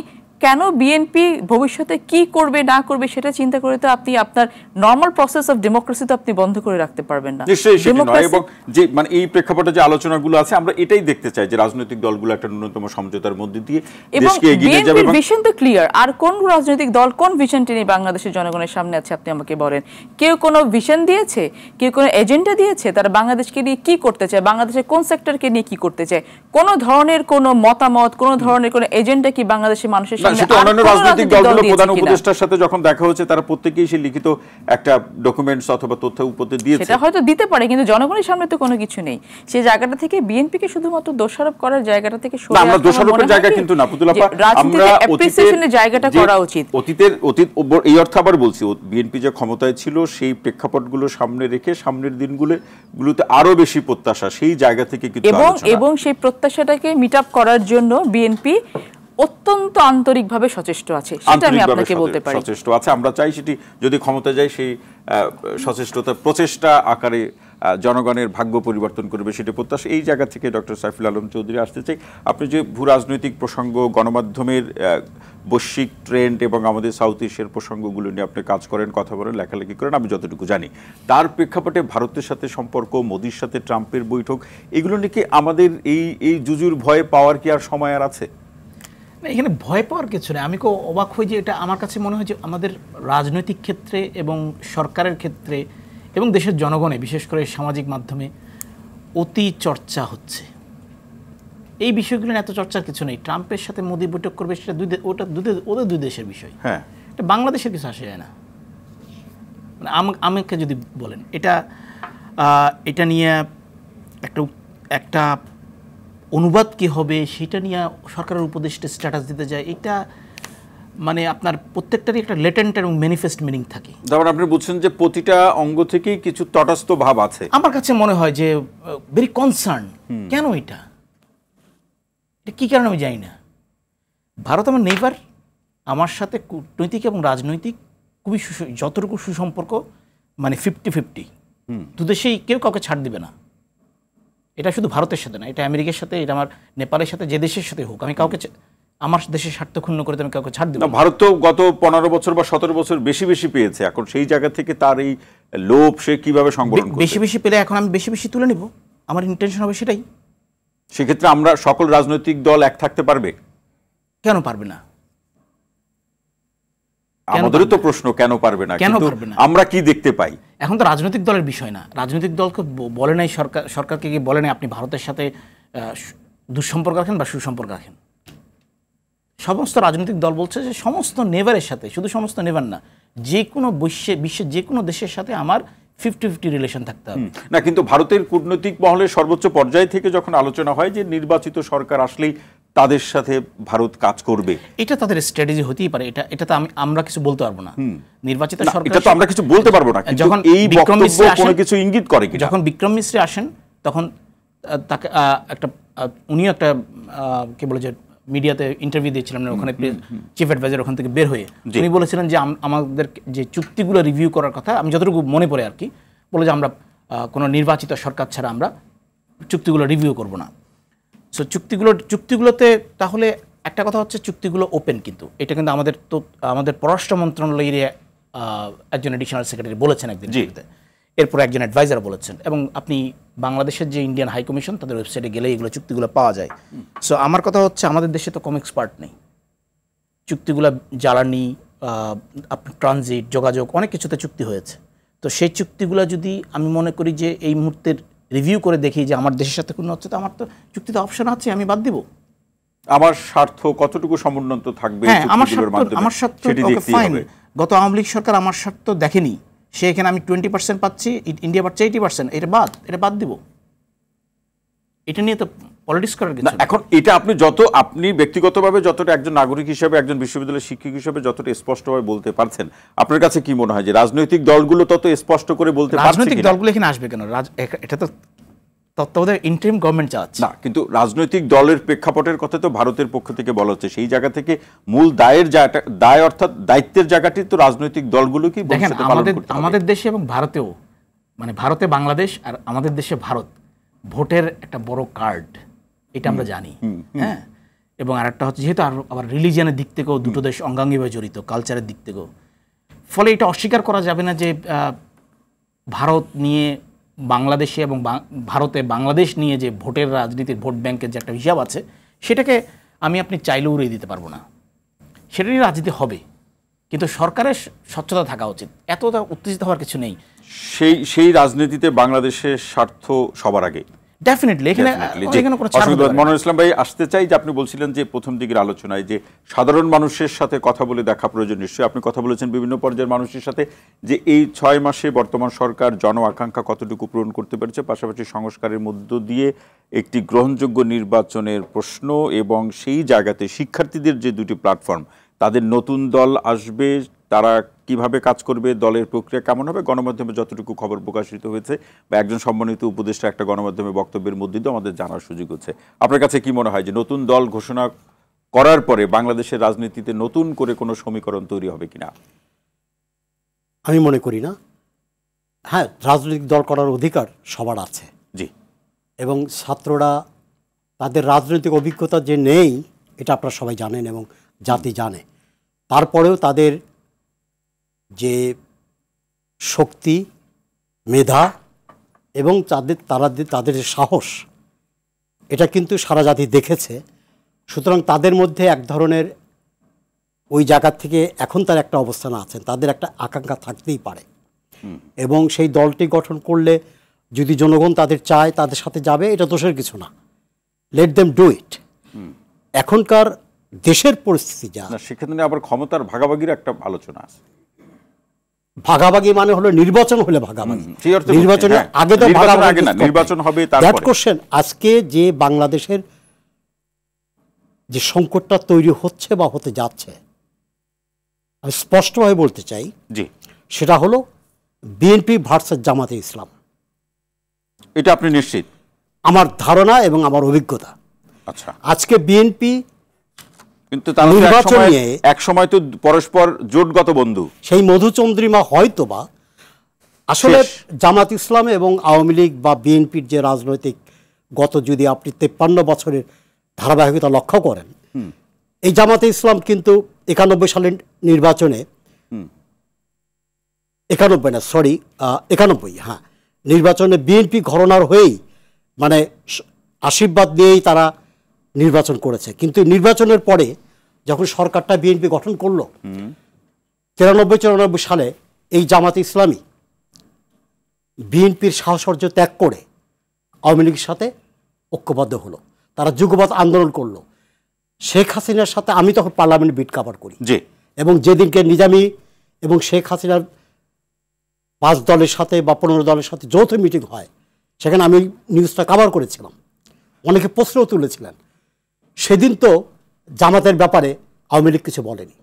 কেন বিএনপি ভবিষ্যতে কি করবে না করবে সেটা চিন্তা করে তো আপনি আপনার নর্মাল প্রসেস অফ ডেমোক্রেসি তো আপনি বন্ধ করে রাখতে পারবেন না। এবং যে মানে এই প্রেক্ষাপটে যে আলোচনাগুলো আছে আমরা এটাই দেখতে চাই যে রাজনৈতিক দলগুলো একটা ন্যূনতম সমঝোতার মধ্যে দিয়ে দেশকে এগিয়ে নিয়ে যাবে। ভিশন তো ক্লিয়ার। আর কোন রাজনৈতিক দল কোন ভিশন টেনে বাংলাদেশের জনগণের সামনে আছে আপনি আমাকে বলেন। কেউ কোনো ভিশন দিয়েছে, কেউ কোনো এজেন্ডা দিয়েছে, তারা বাংলাদেশকে নিয়ে কি করতে চায়, বাংলাদেশের কোন সেক্টরকে নিয়ে কি করতে চায়, কোন ধরনের কোনো মতামত, কোন ধরনের কোনো এজেন্ডা কি বাংলাদেশের মানুষের সামনে? অন্যান্য রাজনৈতিক দলগুলো প্রধান উপদেষ্টার সাথে যখন দেখা হচ্ছে তারা প্রত্যেকেই সেই লিখিত একটা ডকুমেন্টস অথবা তথ্য উপস্থিত দিয়েছে, সেটা হয়তো দিতে পারে, কিন্তু জনগণের সামনে তো কোনো কিছু নেই। সেই জায়গাটা থেকে বিএনপিকে শুধুমাত্র দোষারোপ করার জায়গাটা থেকে সরে আসা, আমরা দোষারোপের জায়গা কিন্তু না পুতুলাপা, আমরা অ্যাপ্রিসিয়েশনের জায়গাটা করা উচিত। অতীত এই অর্থ আবার বলছি, বিএনপি যে ক্ষমতায় ছিল সেই প্রেক্ষাপটগুলো সামনে রেখে সামনের দিনগুলোতে আরো বেশি প্রত্যাশা, সেই জায়গা থেকে কিন্তু এবং সেই প্রত্যাশাটাকে মিট আপ করার জন্য বিএনপি অত্যন্ত আন্তরিকভাবে সচেষ্ট আছে, সেটা আমি আপনাকে বলতে পারি। সচেষ্ট আছে, আমরা চাই সেটি যদি ক্ষমতা যায় সেই সচেষ্টতা প্রচেষ্টা আকারে জনগণের ভাগ্য পরিবর্তন করবে, সেটা প্রত্যাশা। এই জায়গা থেকে ডক্টর সাইফুল আলম চৌধুরী আসতে চাই। আপনি যে ভূ রাজনৈতিক প্রসঙ্গ, গণমাধ্যমের বৈশ্বিক ট্রেন্ড এবং আমাদের সাউথ এশিয়ার প্রসঙ্গগুলো নিয়ে আপনি কাজ করেন, কথা বলেন, লেখালেখি করেন, আমি যতটুকু জানি তার প্রেক্ষাপটে ভারতের সাথে সম্পর্ক, মোদির সাথে ট্রাম্পের বৈঠক, এগুলো নিয়ে কি আমাদের এই জুজুর ভয় পাওয়ার কি আর সময় আর আছে? এখানে ভয় পাওয়ার কিছু নেই। আমি অবাক হই যে এটা আমার কাছে মনে হয় যে আমাদের রাজনৈতিক ক্ষেত্রে এবং সরকারের ক্ষেত্রে এবং দেশের জনগণে বিশেষ করে সামাজিক মাধ্যমে অতি চর্চা হচ্ছে। এই বিষয়গুলো এত চর্চার কিছু নেই। ট্রাম্পের সাথে মোদি বৈঠক করবে সেটা ওদের দুই দেশের বিষয়, হ্যাঁ, এটা বাংলাদেশের কিছু আসে যায় না। মানে আমাকে যদি বলেন এটা নিয়ে একটা অনুবাদ কি হবে সেটা নিয়ে সরকারের উপদেষ্টা স্ট্যাটাস দিতে যায়, এটা মানে আপনার প্রত্যেকটারই একটা লেটেন্ট এবং ম্যানিফেস্ট মিনিং থাকে। যেমন আপনি বলছেন যে প্রতিটা অঙ্গ থেকেই কিছু তটস্থ ভাব আছে। আমার কাছে মনে হয় যে ভেরি কনসার্ন, কেন এটা কি কারণে আমি জানি না। ভারত আমার নেইবার, আমার সাথে কূটনৈতিক এবং রাজনৈতিক খুবই যতটুকু সুসম্পর্ক, মানে 50-50, দুদেশেই কেউ কাউকে ছাড় দিবে না। এটা শুধু ভারতের সাথে না, এটা আমেরিকার সাথে, এটা আমার নেপালের সাথে, যে দেশের সাথে হোক, আমি কাউকে আমার দেশের স্বার্থ ক্ষুণ্ণ করে আমি কাউকে ছাড় দেব না। ভারত তো গত 15 বছর বা 17 বছর বেশি পেয়েছে, এখন সেই জায়গা থেকে তার এই লোভ সে কিভাবে সংবরণ করবে? বেশি পেলে এখন আমি বেশি তুলে নিব, আমার ইন্টেনশন হবে সেটাই। সেক্ষেত্রে আমরা সকল রাজনৈতিক দল এক থাকতে পারবে? কেন পারবে না? আমাদেরও তো প্রশ্ন, কেন পারবে না? কিন্তু আমরা কি দেখতে পাই? এখন তো রাজনৈতিক দলের বিষয় না, রাজনৈতিক দলকে বলে নাই সরকারকে কি বলে নাই আপনি ভারতের সাথে দুঃসম্পর্ক রাখেন বা সুসম্পর্ক রাখেন। সমস্ত রাজনৈতিক দল বলছে যে সমস্ত নেভারের সাথে, শুধু সমস্ত নেভার না, যে কোনো বিশ্বের যে কোনো দেশের সাথে আমার 50-50 রিলেশন থাকতে হবে না। কিন্তু ভারতের কূটনৈতিক মহলের সর্বোচ্চ পর্যায় থেকে যখন আলোচনা হয় যে নির্বাচিত সরকার আসলেই তাদের সাথে ভারত কাজ করবে, এটা তাদের স্ট্র্যাটেজি হতেই পারে। এটা তো আমরা কিছু বলতে পারবো না। নির্বাচিত সরকার, এটা তো আমরা কিছু বলতে পারবো না, কিন্তু এই বক্তব্য কোনো কিছু ইঙ্গিত করে কি? যখন বিক্রম মিশ্রে আসেন তখন তাকে উনিও একটা কি বলে যে মিডিয়াতে ইন্টারভিউ দিয়েছিলাম, ওখানে চিফ অ্যাডভাইজার ওখান থেকে বের হয়ে উনি বলেছিলেন যে আমাদের যে চুক্তিগুলো রিভিউ করার কথা, আমি যতটুকু মনে পড়ে আর কি, বলে যে আমরা কোনো নির্বাচিত সরকার ছাড়া আমরা চুক্তিগুলো রিভিউ করব না। সো চুক্তিগুলোতে তাহলে একটা কথা হচ্ছে চুক্তিগুলো ওপেন, কিন্তু এটা কিন্তু আমাদের পররাষ্ট্র মন্ত্রণালয়ের একজন এডিশনাল সেক্রেটারি বলেছেন একদিন, এরপর একজন অ্যাডভাইজার বলেছেন, এবং আপনি বাংলাদেশের যে ইন্ডিয়ান হাই কমিশন তাদের ওয়েবসাইটে গেলে এগুলো চুক্তিগুলো পাওয়া যায়। সো আমার কথা হচ্ছে আমাদের দেশে তো কম এক্সপার্ট নেই, চুক্তিগুলো জ্বালানি, ট্রানজিট, যোগাযোগ, অনেক কিছুতে চুক্তি হয়েছে। তো সেই চুক্তিগুলো যদি আমি মনে করি যে এই মুহূর্তের রিভিউ করে দেখি যে আমার দেশের সাথে কোনো হচ্ছে, তো আমার তো চুক্তিতে অপশন আছে, আমি বাদ দিব। আমার স্বার্থ কতটুকু সমুন্নত থাকবে হ্যাঁ, আমার চুক্তিগুলোর মাধ্যমে, আমার স্বার্থ সেটি ওকে দেখতেই ফাইন। হবে। গত আওয়ামী লীগ সরকার আমার স্বার্থ দেখেনি, সে এখানে আমি 20% পাচ্ছি, ইন্ডিয়া পাচ্ছে 80%, এটা বাদ দিব। এটা নিয়ে তো পলিটিক্স করার কিছু না, নেই। এখন এটা আপনি ব্যক্তিগতভাবে যতটা একজন নাগরিক হিসেবে, একজন বিশ্ববিদ্যালয়ের শিক্ষক হিসেবে যতটা স্পষ্টভাবে বলতে পারছেন, আপনার কাছে কি মনে হয় যে রাজনৈতিক দলগুলো তত স্পষ্ট করে বলতে পারছে রাজনৈতিক কিনা? দলগুলো এখানে আসবে কেন? এটা তো তত্ত্বাবধায়ক ইন্টারিম গভর্নমেন্ট চালাচ্ছে। না, কিন্তু রাজনৈতিক দলের প্রেক্ষাপটের কথা তো ভারতের পক্ষ থেকে বলা হচ্ছে, সেই জায়গা থেকে মূল দায় অর্থাৎ দায়িত্বের জায়গাটি তো রাজনৈতিক দলগুলোকেই দেখেন, ভবিষ্যতে পালন করতে হবে। আমাদের দেশে এবং ভারতেও, মানে ভারতে বাংলাদেশ আর আমাদের দেশে ভারত, ভোটের একটা বড় কার্ড, এটা আমরা জানি। হ্যাঁ, এবং আরেকটা হচ্ছে যেহেতু আবার রিলিজিয়ানের দিক থেকেও দুটো দেশ অঙ্গাঙ্গিভাবে জড়িত, কালচারের দিক থেকেও, ফলে এটা অস্বীকার করা যাবে না যে ভারত নিয়ে বাংলাদেশে এবং ভারতে বাংলাদেশ নিয়ে যে ভোটের রাজনীতির, ভোট ব্যাংকের যে একটা হিসাব আছে, সেটাকে আপনি চাইলেও উড়িয়ে দিতে পারবো না। সেটা নিয়ে রাজনীতি হবে, কিন্তু সরকারের স্বচ্ছতা থাকা উচিত, এতটা উত্তেজিত হওয়ার কিছু নেই। সেই রাজনীতিতে বাংলাদেশের স্বার্থ সবার আগে। ডেফিনেটলি এখানে কোনো ছাড় হতে পারে না। মনোয়ার ইসলাম ভাই, আসতে চাই যে আপনি বলছিলেন যে প্রথম দিকের আলোচনায় যে সাধারণ মানুষের সাথে কথা বলে দেখা প্রয়োজন। নিশ্চয়ই আপনি কথা বলেছেন বিভিন্ন পর্যায়ের মানুষের সাথে, যে এই 6 মাসে বর্তমান সরকার জন আকাঙ্ক্ষা কতটুকু পূরণ করতে পেরেছে, পাশাপাশি সংস্কারের মধ্য দিয়ে একটি গ্রহণযোগ্য নির্বাচনের প্রশ্ন, এবং সেই জায়গাতে শিক্ষার্থীদের যে দুটি প্ল্যাটফর্ম, তাদের নতুন দল আসবে, তারা কিভাবে কাজ করবে, দলের প্রক্রিয়া কেমন হবে, গণমাধ্যমে যতটুকু খবর প্রকাশিত হয়েছে বা একজন সম্মানিত উপদেষ্টা একটা গণমাধ্যমে বক্তব্যের মধ্যে দিয়ে আমাদের জানার সুযোগ হচ্ছে। আপনার কাছে কি মনে হয় যে নতুন দল ঘোষণা করার পরে বাংলাদেশের রাজনীতিতে নতুন করে কোনো সমীকরণ তৈরি হবে কিনা? আমি মনে করি না। হ্যাঁ, রাজনৈতিক দল করার অধিকার সবার আছে, জি, এবং ছাত্ররা তাদের রাজনৈতিক অভিজ্ঞতা যে নেই এটা আপনারা সবাই জানেন এবং জাতি জানে। তারপরেও তাদের যে শক্তি, মেধা এবং তাদের যে সাহস, এটা কিন্তু সারা জাতি দেখেছে। সুতরাং তাদের মধ্যে এক ধরনের ওই জায়গা থেকে এখন তার একটা অবস্থানে আছেন, তাদের একটা আকাঙ্ক্ষা থাকতেই পারে, এবং সেই দলটি গঠন করলে যদি জনগণ তাদের চায় তাদের সাথে যাবে, এটা দোষের কিছু না। Let them do it. এখনকার দেশের পরিস্থিতি যা, সেখানে আবার ক্ষমতার ভাগাভাগির একটা আলোচনা আছে। ভাগাভাগি মানে হলো নির্বাচন হলে ভাগাভাগি, নির্বাচনের নির্বাচনের আগে তো ভাগাভাগি, নির্বাচন হবে দ্যাট কোশ্চেন। আজকে যে বাংলাদেশের যে সংকটটা তৈরি হচ্ছে বা হতে যাচ্ছে, আমি স্পষ্টভাবে বলতে চাই, জি, সেটা হলো বিএনপি ভার্সেস জামাতে ইসলাম। এটা আপনি নিশ্চিত? আমার ধারণা এবং আমার অভিজ্ঞতা। আচ্ছা, আজকে বিএনপি কিন্তু এক সময় তো পরস্পর জোটগত বন্ধু, সেই মধুচন্দ্রিমা হয়তোবা আসলে জামাত ইসলাম এবং আওয়ামী লীগ বা বিএনপির যে রাজনৈতিক যদি আপনি 53 বছরের ধারাবাহিকতা লক্ষ্য করেন, এই জামাতে ইসলাম কিন্তু 91 সালের নির্বাচনে 91 হ্যাঁ, নির্বাচনে বিএনপি ঘরনার হয়েই, মানে আশীর্বাদ নিয়েই তারা নির্বাচন করেছে। কিন্তু নির্বাচনের পরে যখন সরকারটা বিএনপি গঠন করলো 93-94 সালে, এই জামাত ইসলামী বিএনপির সাহচর্য ত্যাগ করে আওয়ামী লীগের সাথে ঐক্যবদ্ধ হলো, তারা যুগপৎ আন্দোলন করলো। শেখ হাসিনার সাথে আমি তখন পার্লামেন্ট বিট কাভার করি, এবং যেদিনকে নিজামী এবং শেখ হাসিনার 5 দলের সাথে বা 15 দলের সাথে যৌথ মিটিং হয়, সেখানে আমি নিউজটা কাভার করেছিলাম। অনেকে প্রশ্নও তুলেছিলেন। সেদিন তো জামাতের ব্যাপারে আওয়ামী লীগ কিছু বলেনি।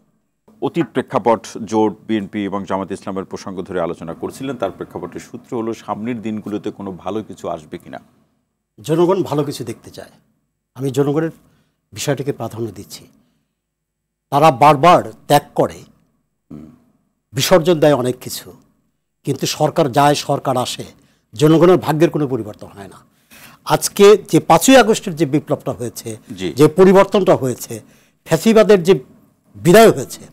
অতীত প্রেক্ষাপট, জোট, বিএনপি এবং জামাত ইসলামের প্রসঙ্গ ধরে আলোচনা করছিলেন। তার প্রেক্ষাপটের সূত্র হলো সামনের দিনগুলোতে কোনো ভালো কিছু আসবে কিনা। জনগণ ভালো কিছু দেখতে চায়, আমি জনগণের বিষয়টিকে প্রাধান্য দিচ্ছি। তারা বারবার ত্যাগ করে, বিসর্জন দেয় অনেক কিছু, কিন্তু সরকার যায় সরকার আসে, জনগণের ভাগ্যের কোনো পরিবর্তন হয় না। আজকে যে 5ই আগস্টের যে বিপ্লবটা হয়েছে, যে পরিবর্তনটা হয়েছে, ফ্যাসিবাদের যে বিদায় হয়েছে,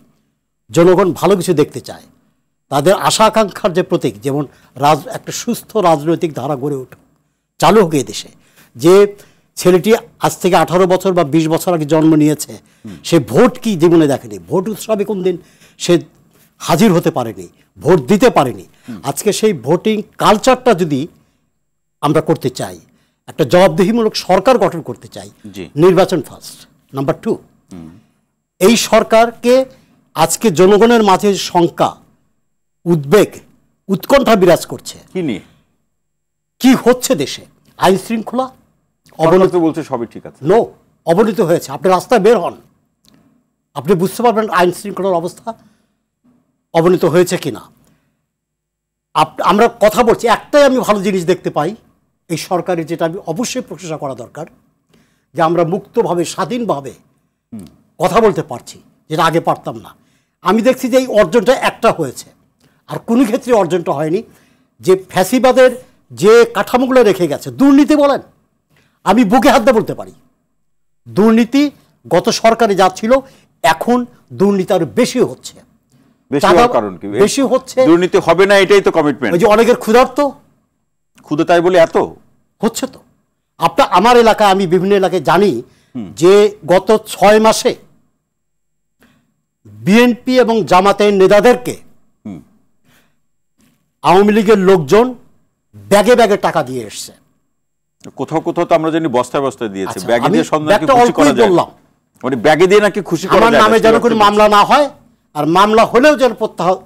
জনগণ ভালো কিছু দেখতে চায়। তাদের আশা আকাঙ্ক্ষার যে প্রতীক, যেমন একটা সুস্থ রাজনৈতিক ধারা গড়ে উঠুক, চালু হোক এই দেশে। যে ছেলেটি আজ থেকে 18 বছর বা 20 বছর আগে জন্ম নিয়েছে, সে ভোট কি জীবনে দেখেনি, ভোট উৎসবে কোন দিন সে হাজির হতে পারেনি, ভোট দিতে পারেনি। আজকে সেই ভোটিং কালচারটা যদি আমরা করতে চাই, একটা জবাবদিহিমূলক সরকার গঠন করতে চাই, নির্বাচন ফার্স্ট। নাম্বার 2, এই সরকারকে আজকে জনগণের মাঝে শঙ্কা, উদ্বেগ, উৎকণ্ঠা বিরাজ করছে। কি নিয়ে? কি হচ্ছে দেশে? আইন শৃঙ্খলা অবনতি বলছে সবই ঠিক আছে। নো, অবনতি হয়েছে। আপনি রাস্তায় বের হন, আপনি বুঝতে পারবেন আইন শৃঙ্খলার অবস্থা অবনতি হয়েছে কিনা। আমরা কথা বলছি, একটাই আমি ভালো জিনিস দেখতে পাই এই সরকারের, যেটা আমি অবশ্যই প্রশংসা করা দরকার, যে আমরা মুক্তভাবে স্বাধীনভাবে কথা বলতে পারছি, যেটা আগে পারতাম না। আমি দেখছি যে এই অর্জনটা একটা হয়েছে, আর কোনো ক্ষেত্রে অর্জনটা হয়নি। যে ফ্যাসিবাদের যে কাঠামোগুলো রেখে গেছে, দুর্নীতি বলেন, আমি বুকে হাত দিয়ে বলতে পারি, দুর্নীতি গত সরকারে যা ছিল এখন দুর্নীতি আরো বেশি হচ্ছে। বেশি হচ্ছে, দুর্নীতি হবে না এটাই তো কমিটমেন্ট। ওই যে অনেকের ক্ষুধার্ত, ক্ষুধা তাই বলে এত হচ্ছে। তো আমার এলাকায়, আমি বিভিন্ন এলাকায় জানি যে গত 6 মাসে বিএনপি এবং জামাতের নেতাদেরকে আওয়ামী লীগের লোকজন ব্যাগে ব্যাগে টাকা দিয়ে এসছে। কোথাও কোথাও তো আমরা জানি বস্তায় বস্তায় দিয়েছে। আচ্ছা, ব্যাগে দিয়ে সন্ধান একটা অল্পই বললাম, মানে ব্যাগে দিয়ে নাকি খুশি করা যায়, আমার নামে যেন কোনো মামলা না হয়, আর মামলা হলেও যেন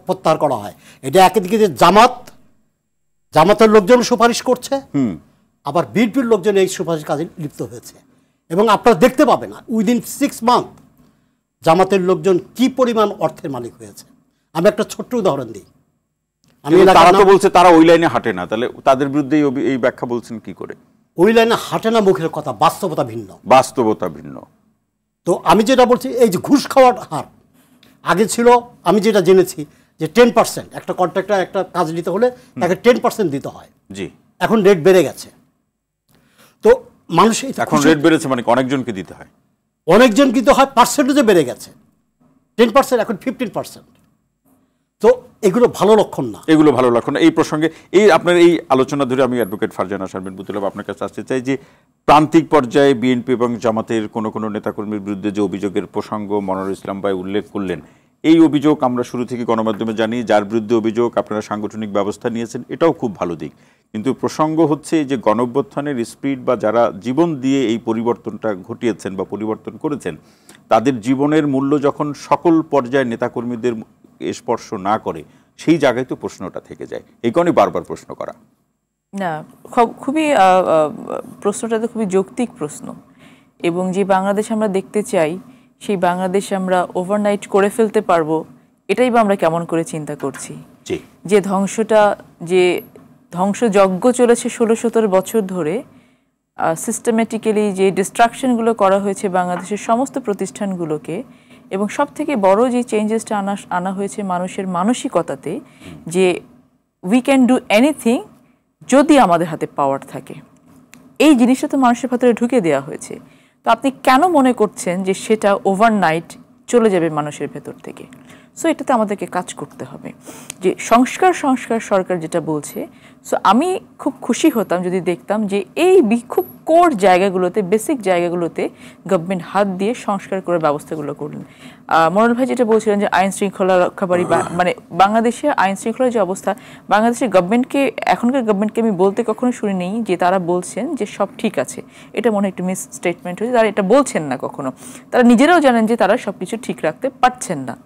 প্রত্যাহার করা হয়। এটা একদিকে যে জামাতের লোকজন সুপারিশ করছে, আবার বিএনপির লোকজন এই সুপারিশ কাজে লিপ্ত হয়েছে। এবং আপনারা দেখতে পাবেন উইদিন 6 মান্থ জামাতের লোকজন কি পরিমাণ অর্থের মালিক হয়েছে। আমি একটা ছোট্ট উদাহরণ দিই। তারা তো বলছে তারা ওই লাইনে হাঁটে না, তাহলে তাদের বিরুদ্ধে এই ব্যাখ্যা বলছেন কি করে? ওই লাইনে হাঁটে না মুখের কথা, বাস্তবতা ভিন্ন। বাস্তবতা ভিন্ন। তো আমি যেটা বলছি, এই যে ঘুষ খাওয়ার হার আগে ছিল, আমি যেটা জেনেছি যে 10%, একটা কন্ট্রাক্টর একটা কাজ নিতে হলে তাকে 10% দিতে হয়। জি, এখন রেট বেড়ে গেছে। তো মানুষ এখন রেট বেড়েছে মানে অনেকজনকে দিতে হয়, অনেকজন কিন্তু হয়, পার্সেন্টেজে বেড়ে গেছে। 10% এখন 15%। তো এগুলো ভালো লক্ষণ না, এগুলো ভালো লক্ষণ না। এই প্রসঙ্গে এই আপনার এই আলোচনা ধরে আমি অ্যাডভোকেট ফারজানা শারমিন বুতুল আপনার কাছে আসতে চাই যে প্রান্তিক পর্যায়ে বিএনপি এবং জামাতের কোনো কোনো নেতাকর্মীর বিরুদ্ধে যে অভিযোগের প্রসঙ্গ মনোয়ার ইসলাম ভাই উল্লেখ করলেন, এই অভিযোগ আমরা শুরু থেকে গণমাধ্যমে জানি, যার বিরুদ্ধে অভিযোগ আপনারা সাংগঠনিক ব্যবস্থা নিয়েছেন, এটাও খুব ভালো দিক। কিন্তু প্রসঙ্গ হচ্ছে যে গণঅভ্যুত্থানের স্পিরিট বা যারা জীবন দিয়ে এই পরিবর্তনটা ঘটিয়েছেন বা পরিবর্তন করেছেন, তাদের জীবনের মূল্য যখন সকল পর্যায়ে নেতাকর্মীদের স্পর্শ না করে, সেই জায়গায় তো প্রশ্নটা থেকে যায়। এই কারণে বারবার প্রশ্ন করা না, খুবই প্রশ্নটা তো খুবই যৌক্তিক প্রশ্ন। এবং যে বাংলাদেশ আমরা দেখতে চাই, সেই বাংলাদেশ আমরা ওভারনাইট করে ফেলতে পারবো, এটাই বা আমরা কেমন করে চিন্তা করছি। যে ধ্বংসযজ্ঞ চলেছে 16-17 বছর ধরে, সিস্টেমেটিক্যালি যে ডিস্ট্রাকশনগুলো করা হয়েছে বাংলাদেশের সমস্ত প্রতিষ্ঠানগুলোকে, এবং সব থেকে বড় যে চেঞ্জেসটা আনা হয়েছে মানুষের মানসিকতাতে, যে উই ক্যান ডু এনিথিং যদি আমাদের হাতে পাওয়ার থাকে, এই জিনিসটা তো মানুষের ভেতরে ঢুকে দেওয়া হয়েছে। তো আপনি কেন মনে করছেন যে সেটা ওভারনাইট চলে যাবে মানুষের ভেতর থেকে? সো এটাতে আমাদেরকে কাজ করতে হবে। যে সংস্কার সরকার যেটা বলছে, সো আমি খুব খুশি হতাম যদি দেখতাম যে এই খুব কোর জায়গাগুলোতে, বেসিক জায়গাগুলোতে গভর্নমেন্ট হাত দিয়ে সংস্কার করে ব্যবস্থাগুলো করলেন। মনোল ভাই যেটা বলছিলেন যে আইন শৃঙ্খলা রক্ষাকারী, মানে বাংলাদেশে আইন শৃঙ্খলার যে অবস্থা, বাংলাদেশের গভর্নমেন্টকে, এখনকার গভর্নমেন্টকে আমি বলতে কখনো শুনিনি যে তারা বলছেন যে সব ঠিক আছে। এটা মনে হয় একটু মিস স্টেটমেন্ট হয়েছে, তারা এটা বলছেন না কখনো। তারা নিজেরাও জানেন যে তারা সব কিছু ঠিক রাখতে পারছেন না,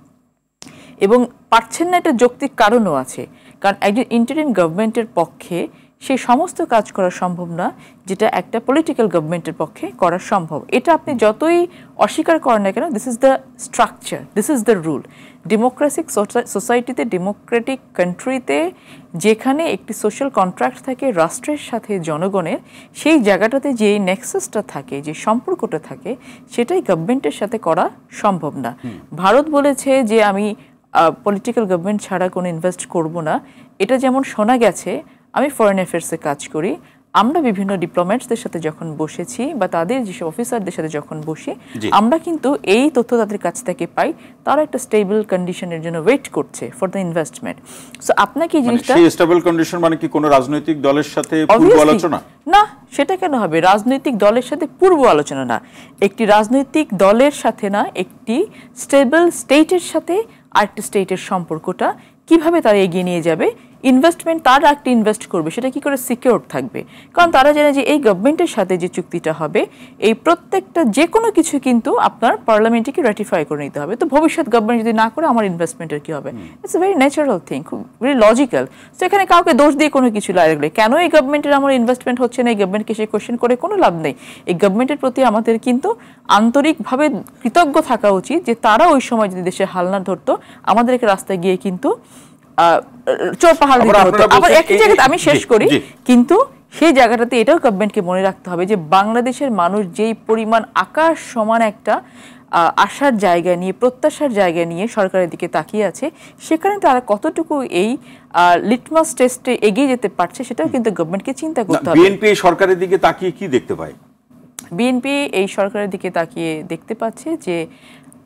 এবং পারছেন না এটা যৌক্তিক কারণও আছে। কারণ একজন ইন্টারিম গভর্নমেন্টের পক্ষে সেই সমস্ত কাজ করা সম্ভব না যেটা একটা পলিটিক্যাল গভর্নমেন্টের পক্ষে করা সম্ভব। এটা আপনি যতই অস্বীকার করেন না কেন, this is the structure, this is the rule. Democratic সোসাইটিতে, ডেমোক্রেটিক কান্ট্রিতে যেখানে একটি সোশ্যাল কন্ট্রাক্ট থাকে রাষ্ট্রের সাথে জনগণের, সেই জায়গাটাতে যে নেক্সাসটা থাকে, যে সম্পর্কটা থাকে, সেটাই গভর্নমেন্টের সাথে করা সম্ভব না। ভারত বলেছে যে আমি পলিটিক্যাল গভর্নমেন্ট ছাড়া কোনো ইনভেস্ট করব না। এটা যেমন শোনা গেছে, আমি ফরেন অ্যাফেয়ার্সে কাজ করি, আমরা বিভিন্ন ডিপ্লোম্যাটসদের সাথে যখন বসেছি বা তাদের যেসব অফিসারদের সাথে যখন বসি, আমরা কিন্তু এই তথ্য তাদের কাছ থেকে পাই, তারা একটা স্টেবল কন্ডিশনের জন্য ওয়েট করছে ফর দ্য ইনভেস্টমেন্ট। সো আপনাকে এই জিনিসটা, সেই স্টেবল কন্ডিশন মানে কি কোনো রাজনৈতিক দলের সাথে পূর্ব আলোচনা? না, সেটা কেন হবে? রাজনৈতিক দলের সাথে পূর্ব আলোচনা না, একটি রাজনৈতিক দলের সাথে না, একটি স্টেবল স্টেটের সাথে আরেকটি স্টেটের সম্পর্কটা কিভাবে তারা এগিয়ে নিয়ে যাবে, ইনভেস্টমেন্ট তারা একটা ইনভেস্ট করবে সেটা কি করে সিকিউর থাকবে? কারণ তারা জানে যে এই গভর্নমেন্টের সাথে যে চুক্তিটা হবে এই প্রত্যেকটা যে কোনো কিছু কিন্তু আপনার পার্লামেন্টকে রেটিফাই করে নিতে হবে। তো ভবিষ্যৎ গভর্নমেন্ট যদি না করে আমার ইনভেস্টমেন্টের কি হবে? It's a very natural thing, খুব ভেরি লজিক্যাল। তো এখানে কাউকে দোষ দিয়ে কোনো কিছু লাগলে কেন এই গভর্নমেন্টের আমার ইনভেস্টমেন্ট হচ্ছে না, এই গভর্নমেন্টকে সে কোয়েশ্চেন করে কোনো লাভ নেই। এই গভর্নমেন্টের প্রতি আমাদের কিন্তু আন্তরিকভাবে কৃতজ্ঞ থাকা উচিত যে তারা ওই সময় যদি দেশে হাল না ধরতো আমাদেরকে রাস্তায় গিয়ে কিন্তু চোর পাহাড় দিতে হতো। আবার একই জায়গাতে আমি শেষ করি, কিন্তু সেই জায়গাটাতে এটাও গভর্নমেন্টকে মনে রাখতে হবে যে বাংলাদেশের মানুষ যেই পরিমাণ আকাশ সমান একটা আশার জায়গা নিয়ে, প্রত্যাশার জায়গা নিয়ে সরকারের দিকে তাকিয়ে আছে, সেখানে তারা কতটুকু এই লিটমাস টেস্টে এগিয়ে যেতে পারছে সেটাও কিন্তু গভর্নমেন্টকে চিন্তা করতে হবে। বিএনপি সরকারের দিকে তাকিয়ে কি দেখতে পায়? বিএনপি এই সরকারের দিকে তাকিয়ে দেখতে পাচ্ছে যে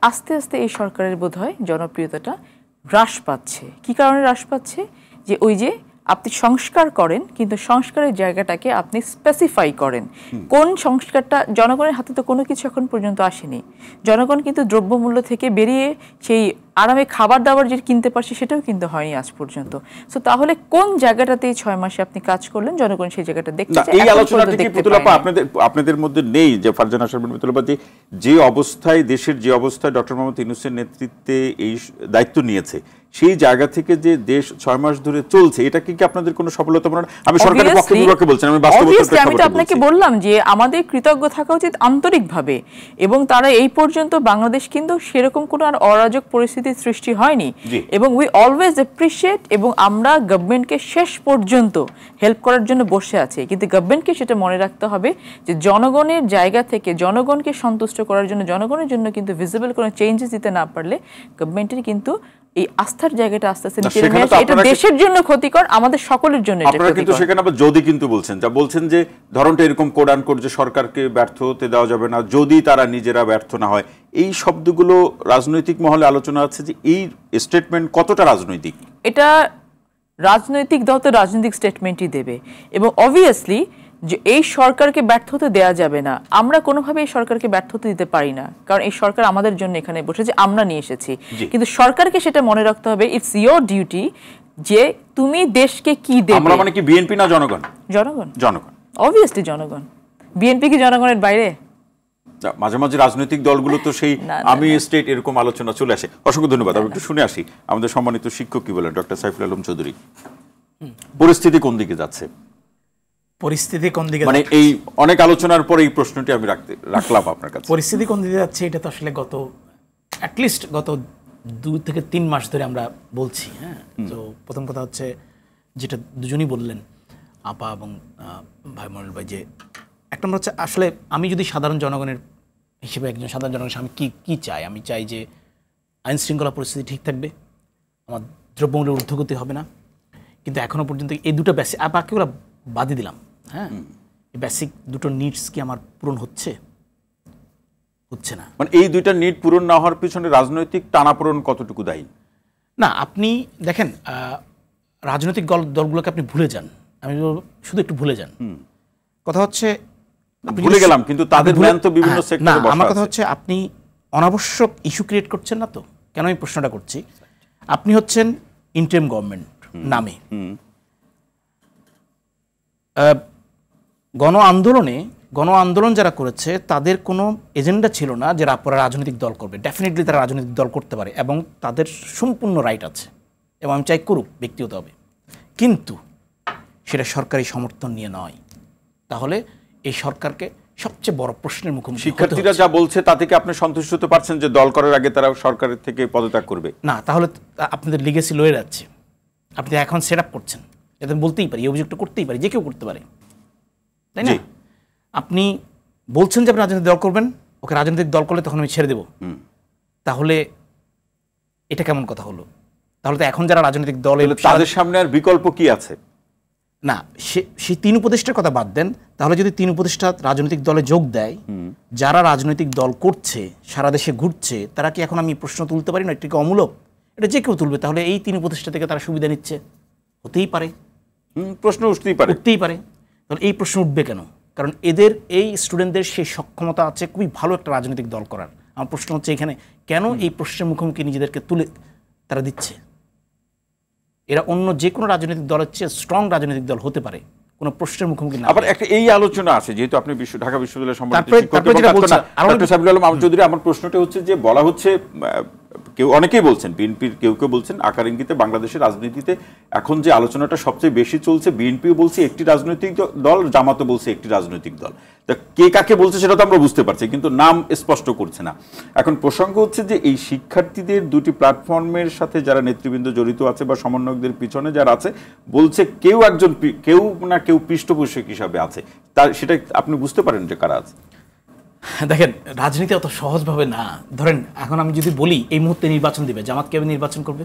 আস্তে আস্তে এই সরকারের বোধহয় জনপ্রিয়তাটা হ্রাস পাচ্ছে। কি কারণে হ্রাস পাচ্ছে? যে ওই যে আপনি সংস্কার করেন কিন্তু সংস্কারের জায়গাটাকে আপনি স্পেসিফাই করেন। কোন সংস্কারটা, জনগণের হাতে তো কোনো কিছু এখন পর্যন্ত আসেনি। জনগণ কিন্তু দ্রব্যমূল্য থেকে বেরিয়ে সেই আরামে খাবার দাবার যে কিনতে পারছে সেটাও কিন্তু হয়নি আজ পর্যন্ত। সো তাহলে কোন জায়গাটাতে এই 6 মাসে আপনি কাজ করলেন, জনগণ সেই জায়গাটা দেখতে চায়। এই আলোচনাটা কি পুতুলাপা আপনাদের মধ্যে নেই যে ফারজানা শারমিন পুতুলাপা যে অবস্থায়, দেশের যে অবস্থায় ডক্টর মোহাম্মদ ইউনূসের নেতৃত্বে এই দায়িত্ব নিয়েছে, সেই জায়গা থেকে যে দেশ 6 মাস ধরে চলছে, এটা কি আপনাদের কোনো সফলতা মনে হয়? আমি সরকারের পক্ষে বিপক্ষে বলছি না, আমি বাস্তবতা আমি তো আপনাকে বললাম যে আমাদের কৃতজ্ঞ থাকা উচিত আন্তরিকভাবে, এবং তারা এই পর্যন্ত বাংলাদেশ কিন্তু সেরকম কোনো আর অরাজক পরিস্থিতির সৃষ্টি হয়নি, এবং উই অলওয়েজ অ্যাপ্রিশিয়েট, এবং আমরা গভর্নমেন্টকে শেষ পর্যন্ত হেল্প করার জন্য বসে আছি। কিন্তু গভর্নমেন্টকে সেটা মনে রাখতে হবে যে জনগণের জায়গা থেকে জনগণকে সন্তুষ্ট করার জন্য, জনগণের জন্য কিন্তু ভিজিবল কোনো চেঞ্জেস দিতে না পারলে গভর্নমেন্টের কিন্তু এই আস্থার জায়গাটা আস্তে আস্তে নিচে নেমে আসে। এটা দেশের জন্য ক্ষতিকর, আমাদের সকলের জন্য এটা ক্ষতিকর। আপনারা কিন্তু সেখানে আবার যদি কিন্তু বলছেন, যা বলছেন যে ধরনটা এরকম কোড আন কোড যে সরকারকে ব্যর্থ হতে দেওয়া যাবে না যদি তারা নিজেরা ব্যর্থ না হয়, এই শব্দগুলো রাজনৈতিক মহলে আলোচনা আছে যে এই স্টেটমেন্ট কতটা রাজনৈতিক? এটা রাজনৈতিক দল তো রাজনৈতিক স্টেটমেন্টই দেবে, এবং অবভিয়াসলি যে এই সরকারকে ব্যর্থ হতে দেওয়া যাবে না। আমরা কোনোভাবে এই সরকারকে ব্যর্থ হতে দিতে পারি না, কারণ এই সরকার আমাদের জন্য এখানে বসেছে, আমরা নিয়ে এসেছি। কিন্তু সরকারকে সেটা মনে রাখতে হবে, ইটস ইয়োর ডিউটি যে তুমি দেশকে কি দেবে। আমরা মানে কি বিএনপি না জনগণ? জনগণ, জনগণ, অবভিয়াসলি জনগণ। বিএনপি কি জনগণের বাইরে? মাঝে মাঝে রাজনৈতিক দলগুলো তো সেই আমি স্টেট এরকম আলোচনা চলে আসে। অসংখ্য ধন্যবাদ। আমি একটু শুনে আসি আমাদের সম্মানিত শিক্ষক কি বলেন, ডক্টর সাইফুল আলম চৌধুরী। পরিস্থিতি কোন দিকে যাচ্ছে? পরিস্থিতি কোন দিকে, মানে এই অনেক আলোচনার পরে এই প্রশ্নটি আমি রাখলাম আপনার কাছে। পরিস্থিতি কোন দিকে যাচ্ছে এটা তো আসলে গত অ্যাটলিস্ট গত 2 থেকে 3 মাস ধরে আমরা বলছি। হ্যাঁ, তো প্রথম কথা হচ্ছে যেটা দুজনই বললেন, আপা এবং ভাই মনির ভাই, যে একটা নম্বর হচ্ছে আসলে আমি যদি সাধারণ জনগণের হিসেবে, একজন সাধারণ জনগণের আমি কি চাই? আমি চাই যে আইন শৃঙ্খলা পরিস্থিতি ঠিক থাকবে, আমার দ্রব্যমূল্যের ঊর্ধ্বগতি হবে না। কিন্তু এখনো পর্যন্ত এই দুটো বেসিক, বাকিগুলো বাদই দিলাম, হ্যাঁ, এই বেসিক দুটো নিডস কি আমার পূরণ হচ্ছে না? মানে এই দুইটা নিড পূরণ না হওয়ার পিছনে রাজনৈতিক টানাপোড়েন কতটুকু দায়ী? না, আপনি দেখেন রাজনৈতিক দলগুলোকে আপনি ভুলে যান, আমি শুধু একটু ভুলে যান। কথা হচ্ছে ভুলে গেলাম, কিন্তু তাদের প্ল্যান তো বিভিন্ন সেক্টরে বসা আছে। আমার কথা হচ্ছে আপনি অনাবশ্যক ইস্যু ক্রিয়েট করছেন না তো। কেন আমি প্রশ্নটা করছি? আপনি হচ্ছেন ইন্টারিম গভর্নমেন্ট নামে, গণ আন্দোলন যারা করেছে তাদের কোনো এজেন্ডা ছিল না যে আপনারা রাজনৈতিক দল করবে। ডেফিনেটলি তারা রাজনৈতিক দল করতে পারে এবং তাদের সম্পূর্ণ রাইট আছে, এবং আমি চাই করুক ব্যক্তিগতভাবে, কিন্তু সেটা সরকারি সমর্থন নিয়ে নয়। তাহলে এই সরকারকে সবচেয়ে বড় প্রশ্নের মুখোমুখি। শিক্ষার্থীরা যা বলছে তা থেকে আপনি সন্তুষ্ট হতে পারছেন যে দল করার আগে তারা সরকারের থেকে পদত্যাগ করবে? না, তাহলে আপনাদের লিগেসি লয়ে যাচ্ছে। আপনি এখন সেট আপ করছেন, এটা বলতেই পারি, এই অভিযোগটা করতেই পারি, যে কেউ করতে পারে, তাই না? আপনি বলছেন যে আপনি রাজনৈতিক দল করবেন, ওকে রাজনৈতিক দল করলে তখন আমি ছেড়ে দেব। তাহলে এটা কেমন কথা হলো? তাহলে তো এখন যারা রাজনৈতিক দল, তাদের সামনে আর বিকল্প কি আছে? না, সেই 3 উপদেষ্টার কথা বাদ দেন। তাহলে যদি 3 উপদেষ্টা রাজনৈতিক দলে যোগ দেয়, যারা রাজনৈতিক দল করছে, সারা দেশে ঘুরছে, তারা কি এখন আমি প্রশ্ন তুলতে পারি না এটা কি অমূলক? এটা যে কেউ তুলবে। তাহলে এই 3 উপদেষ্টা থেকে তারা সুবিধা নিচ্ছে, হতেই পারে, প্রশ্ন উঠতেই পারে। তাহলে এই প্রশ্ন উঠবে কেন? কারণ এদের এই স্টুডেন্টদের সেই সক্ষমতা আছে খুবই ভালো একটা রাজনৈতিক দল করার। আমার প্রশ্ন হচ্ছে এখানে কেন এই প্রশ্নের মুখোমুখি নিজেদেরকে তুলে তারা দিচ্ছে? এরা অন্য যে কোনো রাজনৈতিক দলের চেয়ে স্ট্রং রাজনৈতিক দল হতে পারে, কোনো প্রশ্নের মুখোমুখি না। আবার একটা এই আলোচনা আছে, যেহেতু আপনি ঢাকা বিশ্ববিদ্যালয়ের সম্মানিত তারপরে শিক্ষক মাহমুদ চৌধুরী, আমার প্রশ্নটা হচ্ছে যে বলা হচ্ছে, কেউ অনেকেই বলছেন, বিএনপির কেউ কেউ বলছেন আকার ইঙ্গিতে বাংলাদেশের রাজনীতিতে এখন যে আলোচনাটা সবচেয়ে বেশি চলছে, বিএনপিও বলছে একটি রাজনৈতিক দল, জামাতও বলছে একটি রাজনৈতিক দল। তা কে কাকে বলছে সেটা তো আমরা বুঝতে পারছি, কিন্তু নাম স্পষ্ট করছে না। এখন প্রসঙ্গ হচ্ছে যে এই শিক্ষার্থীদের দুটি প্ল্যাটফর্মের সাথে যারা নেতৃবৃন্দ জড়িত আছে বা সমন্বয়কদের পিছনে যারা আছে, বলছে কেউ একজন, কেউ না কেউ পৃষ্ঠপোষক হিসাবে আছে, তার সেটা আপনি বুঝতে পারেন যে কারা আছে? দেখেন, রাজনীতি অত সহজভাবে না। ধরেন এখন আমি যদি বলি এই মুহূর্তে নির্বাচন দিবে, জামাত কিভাবে নির্বাচন করবে?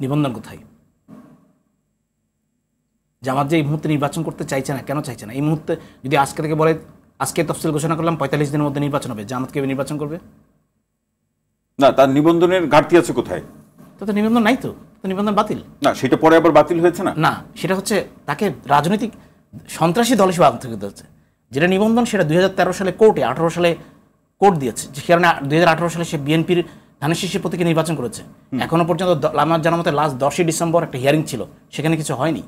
নিবন্ধন কোথায়? জামাত যে এই মুহূর্তে নির্বাচন করতে চাইছে না, কেন চাইছে না? এই মুহূর্তে যদি আজকে থেকে বলে আজকে তফসিল ঘোষণা করলাম 45 দিনের মধ্যে নির্বাচন হবে, জামাত কিভাবে নির্বাচন করবে? না, তার নিবন্ধনের ঘাটতি আছে কোথায়? তো নিবন্ধন নাই, তো নিবন্ধন বাতিল না, সেটা পরে আবার বাতিল হয়েছে না। না, সেটা হচ্ছে তাকে রাজনৈতিক সন্ত্রাসী দল হিসেবে আন্তর্জাতিক হচ্ছে। যেটা নিবন্ধন সেটা 2013 সালে কোর্টে, 18 সালে কোর্ট দিয়েছে, যে কারণে 2018 সালে সে বিএনপির ধানের শীষের প্রতীকে নির্বাচন করেছে। এখনো পর্যন্ত আমার জানার মতে লাস্ট 10 ডিসেম্বর একটা হিয়ারিং ছিল, সেখানে কিছু হয়নি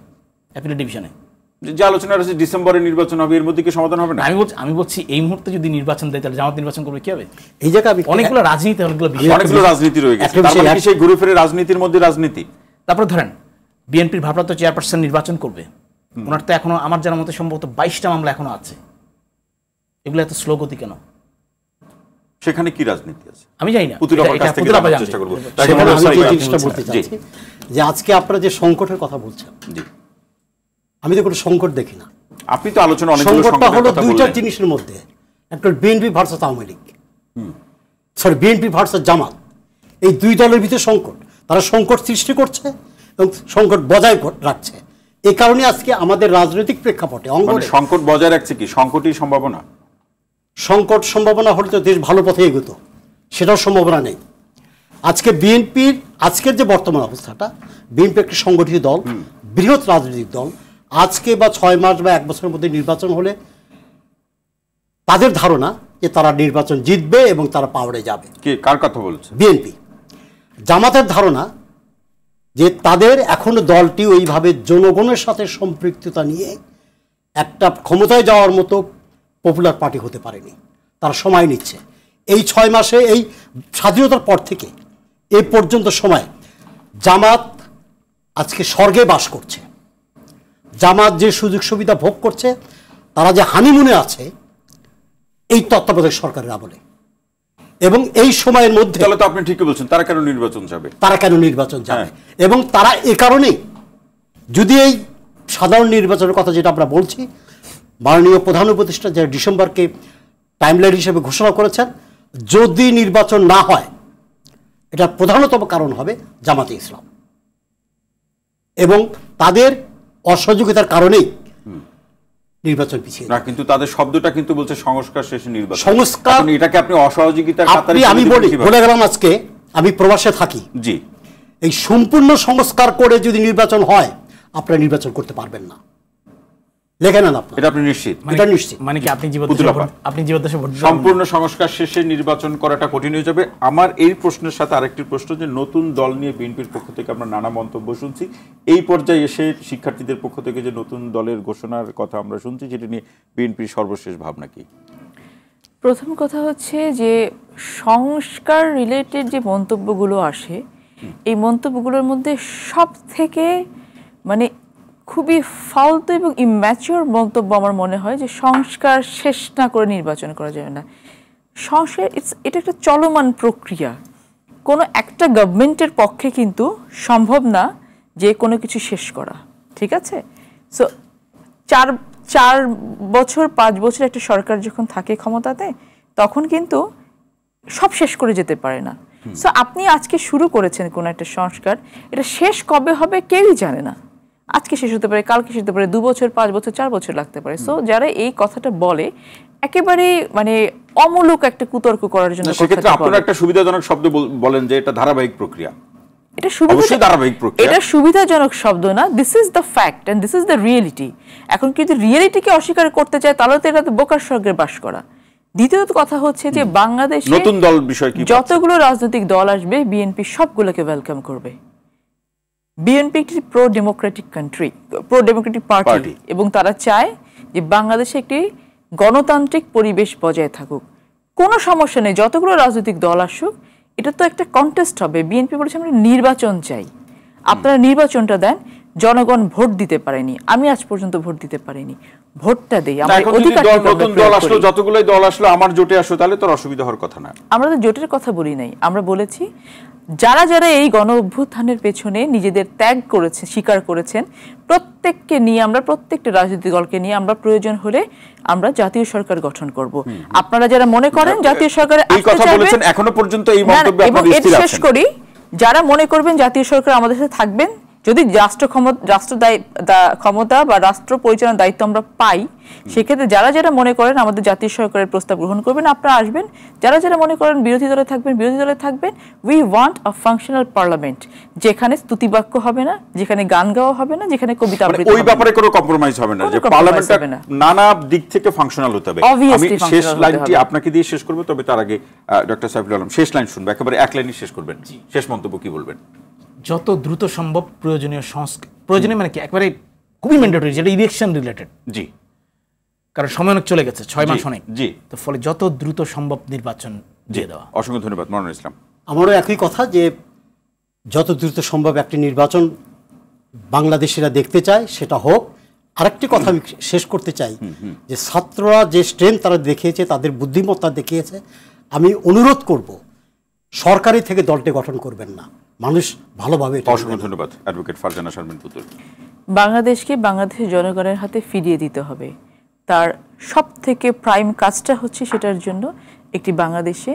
অ্যাপিল ডিভিশনে। যে আলোচনা রয়েছে ডিসেম্বরে নির্বাচন হবে, এর মধ্যে কি সমাধান হবে না? আমি বলছি এই মুহূর্তে যদি নির্বাচন দেয় তাহলে জামাত নির্বাচন করবে কি হবে? এই জায়গায় অনেকগুলো রাজনীতি, অনেকগুলো রাজনীতি রয়ে গেছে, তার মানে কি সেই ঘুরে ফিরে রাজনীতির মধ্যে রাজনীতি? তারপর ধরেন বিএনপির ভারপ্রাপ্ত চেয়ারপারসন নির্বাচন করবে, ওনার তো এখনো আমার জানার মতে সম্ভবত 22টা মামলা এখনো আছে। এগুলো এত স্লো গতি কেন? সেখানে কি রাজনীতি আছে আমি জানি না। চেষ্টা করব। যে আজকে আপনারা যে সংকটের কথা বলছেন, আমি তো কোনো সংকট দেখি না। আপনি তো আলোচনা সংকটটা হলো দুইটা জিনিসের মধ্যে, একটা BNP versus Awami League, sorry BNP versus Jamaat, এই দুই দলের ভিতরে সংকট। তারা সংকট সৃষ্টি করছে এবং সংকট বজায় রাখছে। এই কারণে আজকে আমাদের রাজনৈতিক প্রেক্ষাপটে সংকট বজায় রাখছে কি? সংকটই সম্ভাবনা? সংকট সম্ভাবনা হলে তো দেশ ভালো পথে এগোতো, সেটাও সম্ভাবনা নেই। আজকে বিএনপির আজকের যে বর্তমান অবস্থাটা, বিএনপি একটি সংগঠিত দল, বৃহৎ রাজনৈতিক দল। আজকে বা 6 মাস বা 1 বছরের মধ্যে নির্বাচন হলে তাদের ধারণা যে তারা নির্বাচন জিতবে এবং তারা পাওয়ারে যাবে। কে কার কথা বলছে? বিএনপি। জামাতের ধারণা যে তাদের এখনো দলটি ওইভাবে জনগণের সাথে সম্পৃক্ততা নিয়ে একটা ক্ষমতায় যাওয়ার মতো পপুলার পার্টি হতে পারেনি, তারা সময় নিচ্ছে। এই 6 মাসে, এই স্বাধীনতার পর থেকে এই পর্যন্ত সময় জামাত আজকে স্বর্গে বাস করছে। জামাত যে সুযোগ সুবিধা ভোগ করছে, তারা যে হানিমুনে আছে এই তত্ত্বাবধায়ক সরকারের আমলে, এবং এই সময়ের মধ্যে তাহলে তো আপনি ঠিকই বলছেন, তারা কেন নির্বাচন যাবে? এবং তারা এ কারণেই, যদি এই সাধারণ নির্বাচনের কথা যেটা আমরা বলছি, মাননীয় প্রধান উপদেষ্টা যে ডিসেম্বরকে টাইমলাইন হিসেবে ঘোষণা করেছেন, যদি নির্বাচন না হয় এটা প্রধানতম কারণ হবে জামাতে ইসলাম, এবং তাদের অসহযোগিতার কারণেই নির্বাচন পিছিয়ে না। কিন্তু তাদের শব্দটা কিন্তু বলছে সংস্কার শেষে নির্বাচন। সংস্কার, এটাকে আপনি অসহযোগিতার কাতারে আমি বলে গেলাম, আজকে আমি প্রবাসে থাকি, জি, এই সম্পূর্ণ সংস্কার করে যদি নির্বাচন হয় আপনারা নির্বাচন করতে পারবেন না, লেখেন না আপনারা, এটা আপনি নিশ্চিত? এটা নিশ্চিত। মানে কি আপনি জীবদ্দশা সম্পূর্ণ সংস্কার শেষে নির্বাচন করাটা কঠিন হয়ে যাবে? আমার এই প্রশ্নের সাথে আরেকটি প্রশ্ন, যে নতুন দল নিয়ে বিএনপির পক্ষ থেকে আমরা নানা মন্তব্য শুনছি, এই পর্যায়ে এসে শিক্ষার্থীদের পক্ষ থেকে যে নতুন দলের ঘোষণার কথা আমরা শুনছি, সেটা নিয়ে বিএনপির সর্বশেষ ভাবনা কি? প্রথম কথা হচ্ছে যে সংস্কার রিলেটেড যে মন্তব্যগুলো আসে, এই মন্তব্যগুলোর মধ্যে সব থেকে মানে খুবই ফালতু এবং ইম্যাচিওর মন্তব্য আমার মনে হয় যে সংস্কার শেষ না করে নির্বাচন করা যাবে না। সংস্কার এটা একটা চলমান প্রক্রিয়া, কোনো একটা গভর্নমেন্টের পক্ষে কিন্তু সম্ভব না যে কোনো কিছু শেষ করা, ঠিক আছে? সো 4 বছর 5 বছর একটা সরকার যখন থাকে ক্ষমতাতে, তখন কিন্তু সব শেষ করে যেতে পারে না। সো আপনি আজকে শুরু করেছেন কোনো একটা সংস্কার, এটা শেষ কবে হবে কেউই জানে না। আজকে শেষ হতে পারে, কালকে শেষ হতে পারে, 2 বছর 5 বছর 4 বছর লাগতে পারে। সো যারা এই কথাটা বলে একেবারে মানে অমূলক একটা কুতর্ক করার জন্য। সেক্ষেত্রে আপনারা একটা সুবিধাজনক শব্দ বলেন যে এটা ধারাবাহিক প্রক্রিয়া। এটা ধারাবাহিক প্রক্রিয়া, এটা সুবিধাজনক শব্দ না, this is the fact and this is the reality. এখন কিন্তু রিয়েলিটিকে অস্বীকার করতে চায়, তাহলে তো এটা বোকার স্বর্গে বাস করা। দ্বিতীয়ত কথা হচ্ছে যে বাংলাদেশে নতুন দল বিষয় কি, যতগুলো রাজনৈতিক দল আসবে বিএনপি সবগুলোকে ওয়েলকাম করবে। বিএনপি একটি প্রো ডেমোক্রেটিক পার্টি এবং তারা চায় যে বাংলাদেশে একটি গণতান্ত্রিক পরিবেশ বজায় থাকুক। কোনো সমস্যা নেই, যতগুলো রাজনৈতিক দল আসুক, এটা তো একটা কন্টেস্ট হবে। বিএনপি বলেছে আমরা নির্বাচন চাই, আপনারা নির্বাচনটা দেন। জনগণ ভোট দিতে পারেনি, আমি আজ পর্যন্ত ভোট দিতে পারিনি, ভোটটা দেই। যতগুলোই দল আসলো আমার জোটে আসলো, তাহলে তোর অসুবিধা হওয়ার কথা না। আমরা তো জোটের কথা বলি নাই, আমরা বলেছি যারা যারা এই গণ অভ্যুত্থানের পেছনে নিজেদের ত্যাগ করেছে, স্বীকার করেছেন, প্রত্যেককে নিয়ে আমরা, প্রত্যেকটা রাজনৈতিক দলকে নিয়ে আমরা প্রয়োজন হলে আমরা জাতীয় সরকার গঠন করব। আপনারা যারা মনে করেন জাতীয় সরকারে আসতে চাইবেন, এখনো পর্যন্ত এই মন্তব্যে এবং এর শেষ করি, যারা মনে করবেন জাতীয় সরকার আমাদের সাথে থাকবেন, যদি রাষ্ট্র ক্ষমতা বা রাষ্ট্র পরিচালনার দায়িত্ব আমরা পাই, সেক্ষেত্রে যারা যারা মনে করেন আমাদের জাতীয় সরকারের প্রস্তাব গ্রহণ করবেন, আপনারা আসবেন। যারা যারা মনে করেন বিরোধী দলে থাকবেন, বিরোধী দলে থাকবেন। We want a functional parliament, যেখানে স্তুতিবাক্য হবে না, যেখানে গান গাওয়া হবে না, যেখানে কবিতা আবৃত্তি হবে না। ওই ব্যাপারে কোনো কম্প্রোমাইজ হবে না, যে পার্লামেন্টটা নানা দিক থেকে ফাংশনাল হতে হবে। আমি শেষ লাইনটি আপনাকে দিয়ে শেষ করব, তবে তার আগে ডক্টর সাইফুল আলম শেষ লাইন শুনবো, একেবারে এক লাইনই শেষ করবেন। শেষ মন্তব্য কি বলবেন? যত দ্রুত সম্ভব প্রয়োজনীয় প্রয়োজনীয় মানে কি, একবারে খুবই ম্যান্ডেটরি, যেটা ইলেকশন রিলেটেড। জি, কারণ সময় অনেক চলে গেছে, 6 মাস অনেক। জি, তো ফলে যত দ্রুত সম্ভব নির্বাচন দিয়ে দেওয়া। অসংখ্য ধন্যবাদ মনোয়ার ইসলাম। আমারও একই কথা, যে যত দ্রুত সম্ভব একটি নির্বাচন বাংলাদেশিরা দেখতে চায়, সেটা হোক। আরেকটি কথা আমি শেষ করতে চাই, যে ছাত্ররা যে স্ট্রেংথ তারা দেখিয়েছে, তাদের বুদ্ধিমত্তা দেখিয়েছে, আমি অনুরোধ করব সরকারি থেকে দলটি গঠন করবেন না, মানুষ ভালোভাবে। অসংখ্য ধন্যবাদ অ্যাডভোকেট ফারজানা শারমিন পুতুল। বাংলাদেশকে বাংলাদেশের জনগণের হাতে ফিরিয়ে দিতে হবে। তার সব থেকে প্রাইম কাজটা হচ্ছে সেটার জন্য একটি বাংলাদেশে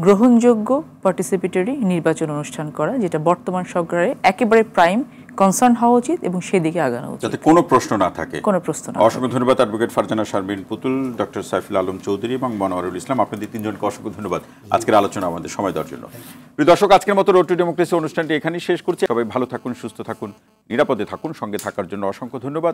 গ্রহণযোগ্য পার্টিসিপেটরি নির্বাচন অনুষ্ঠান করা, যেটা বর্তমান সরকারের একেবারে প্রাইম কনসার্ন হওয়া উচিত এবং সেদিকে আগানো উচিত, যাতে কোনো প্রশ্ন না থাকে। কোনো প্রশ্ন না। অসংখ্য ধন্যবাদ অ্যাডভোকেট ফারজানা শারমিন পুতুল, ডক্টর সাইফুল আলম চৌধুরী এবং মনোয়ারুল ইসলাম। আপনাদের তিনজনকে অসংখ্য ধন্যবাদ আজকের আলোচনা আমাদের সময় দেওয়ার জন্য। প্রিয় দর্শক, আজকের মতো রোড টু ডেমোক্রেসি অনুষ্ঠানটি এখানেই শেষ করছি। সবাই ভালো থাকুন, সুস্থ থাকুন, নিরাপদে থাকুন। সঙ্গে থাকার জন্য অসংখ্য ধন্যবাদ।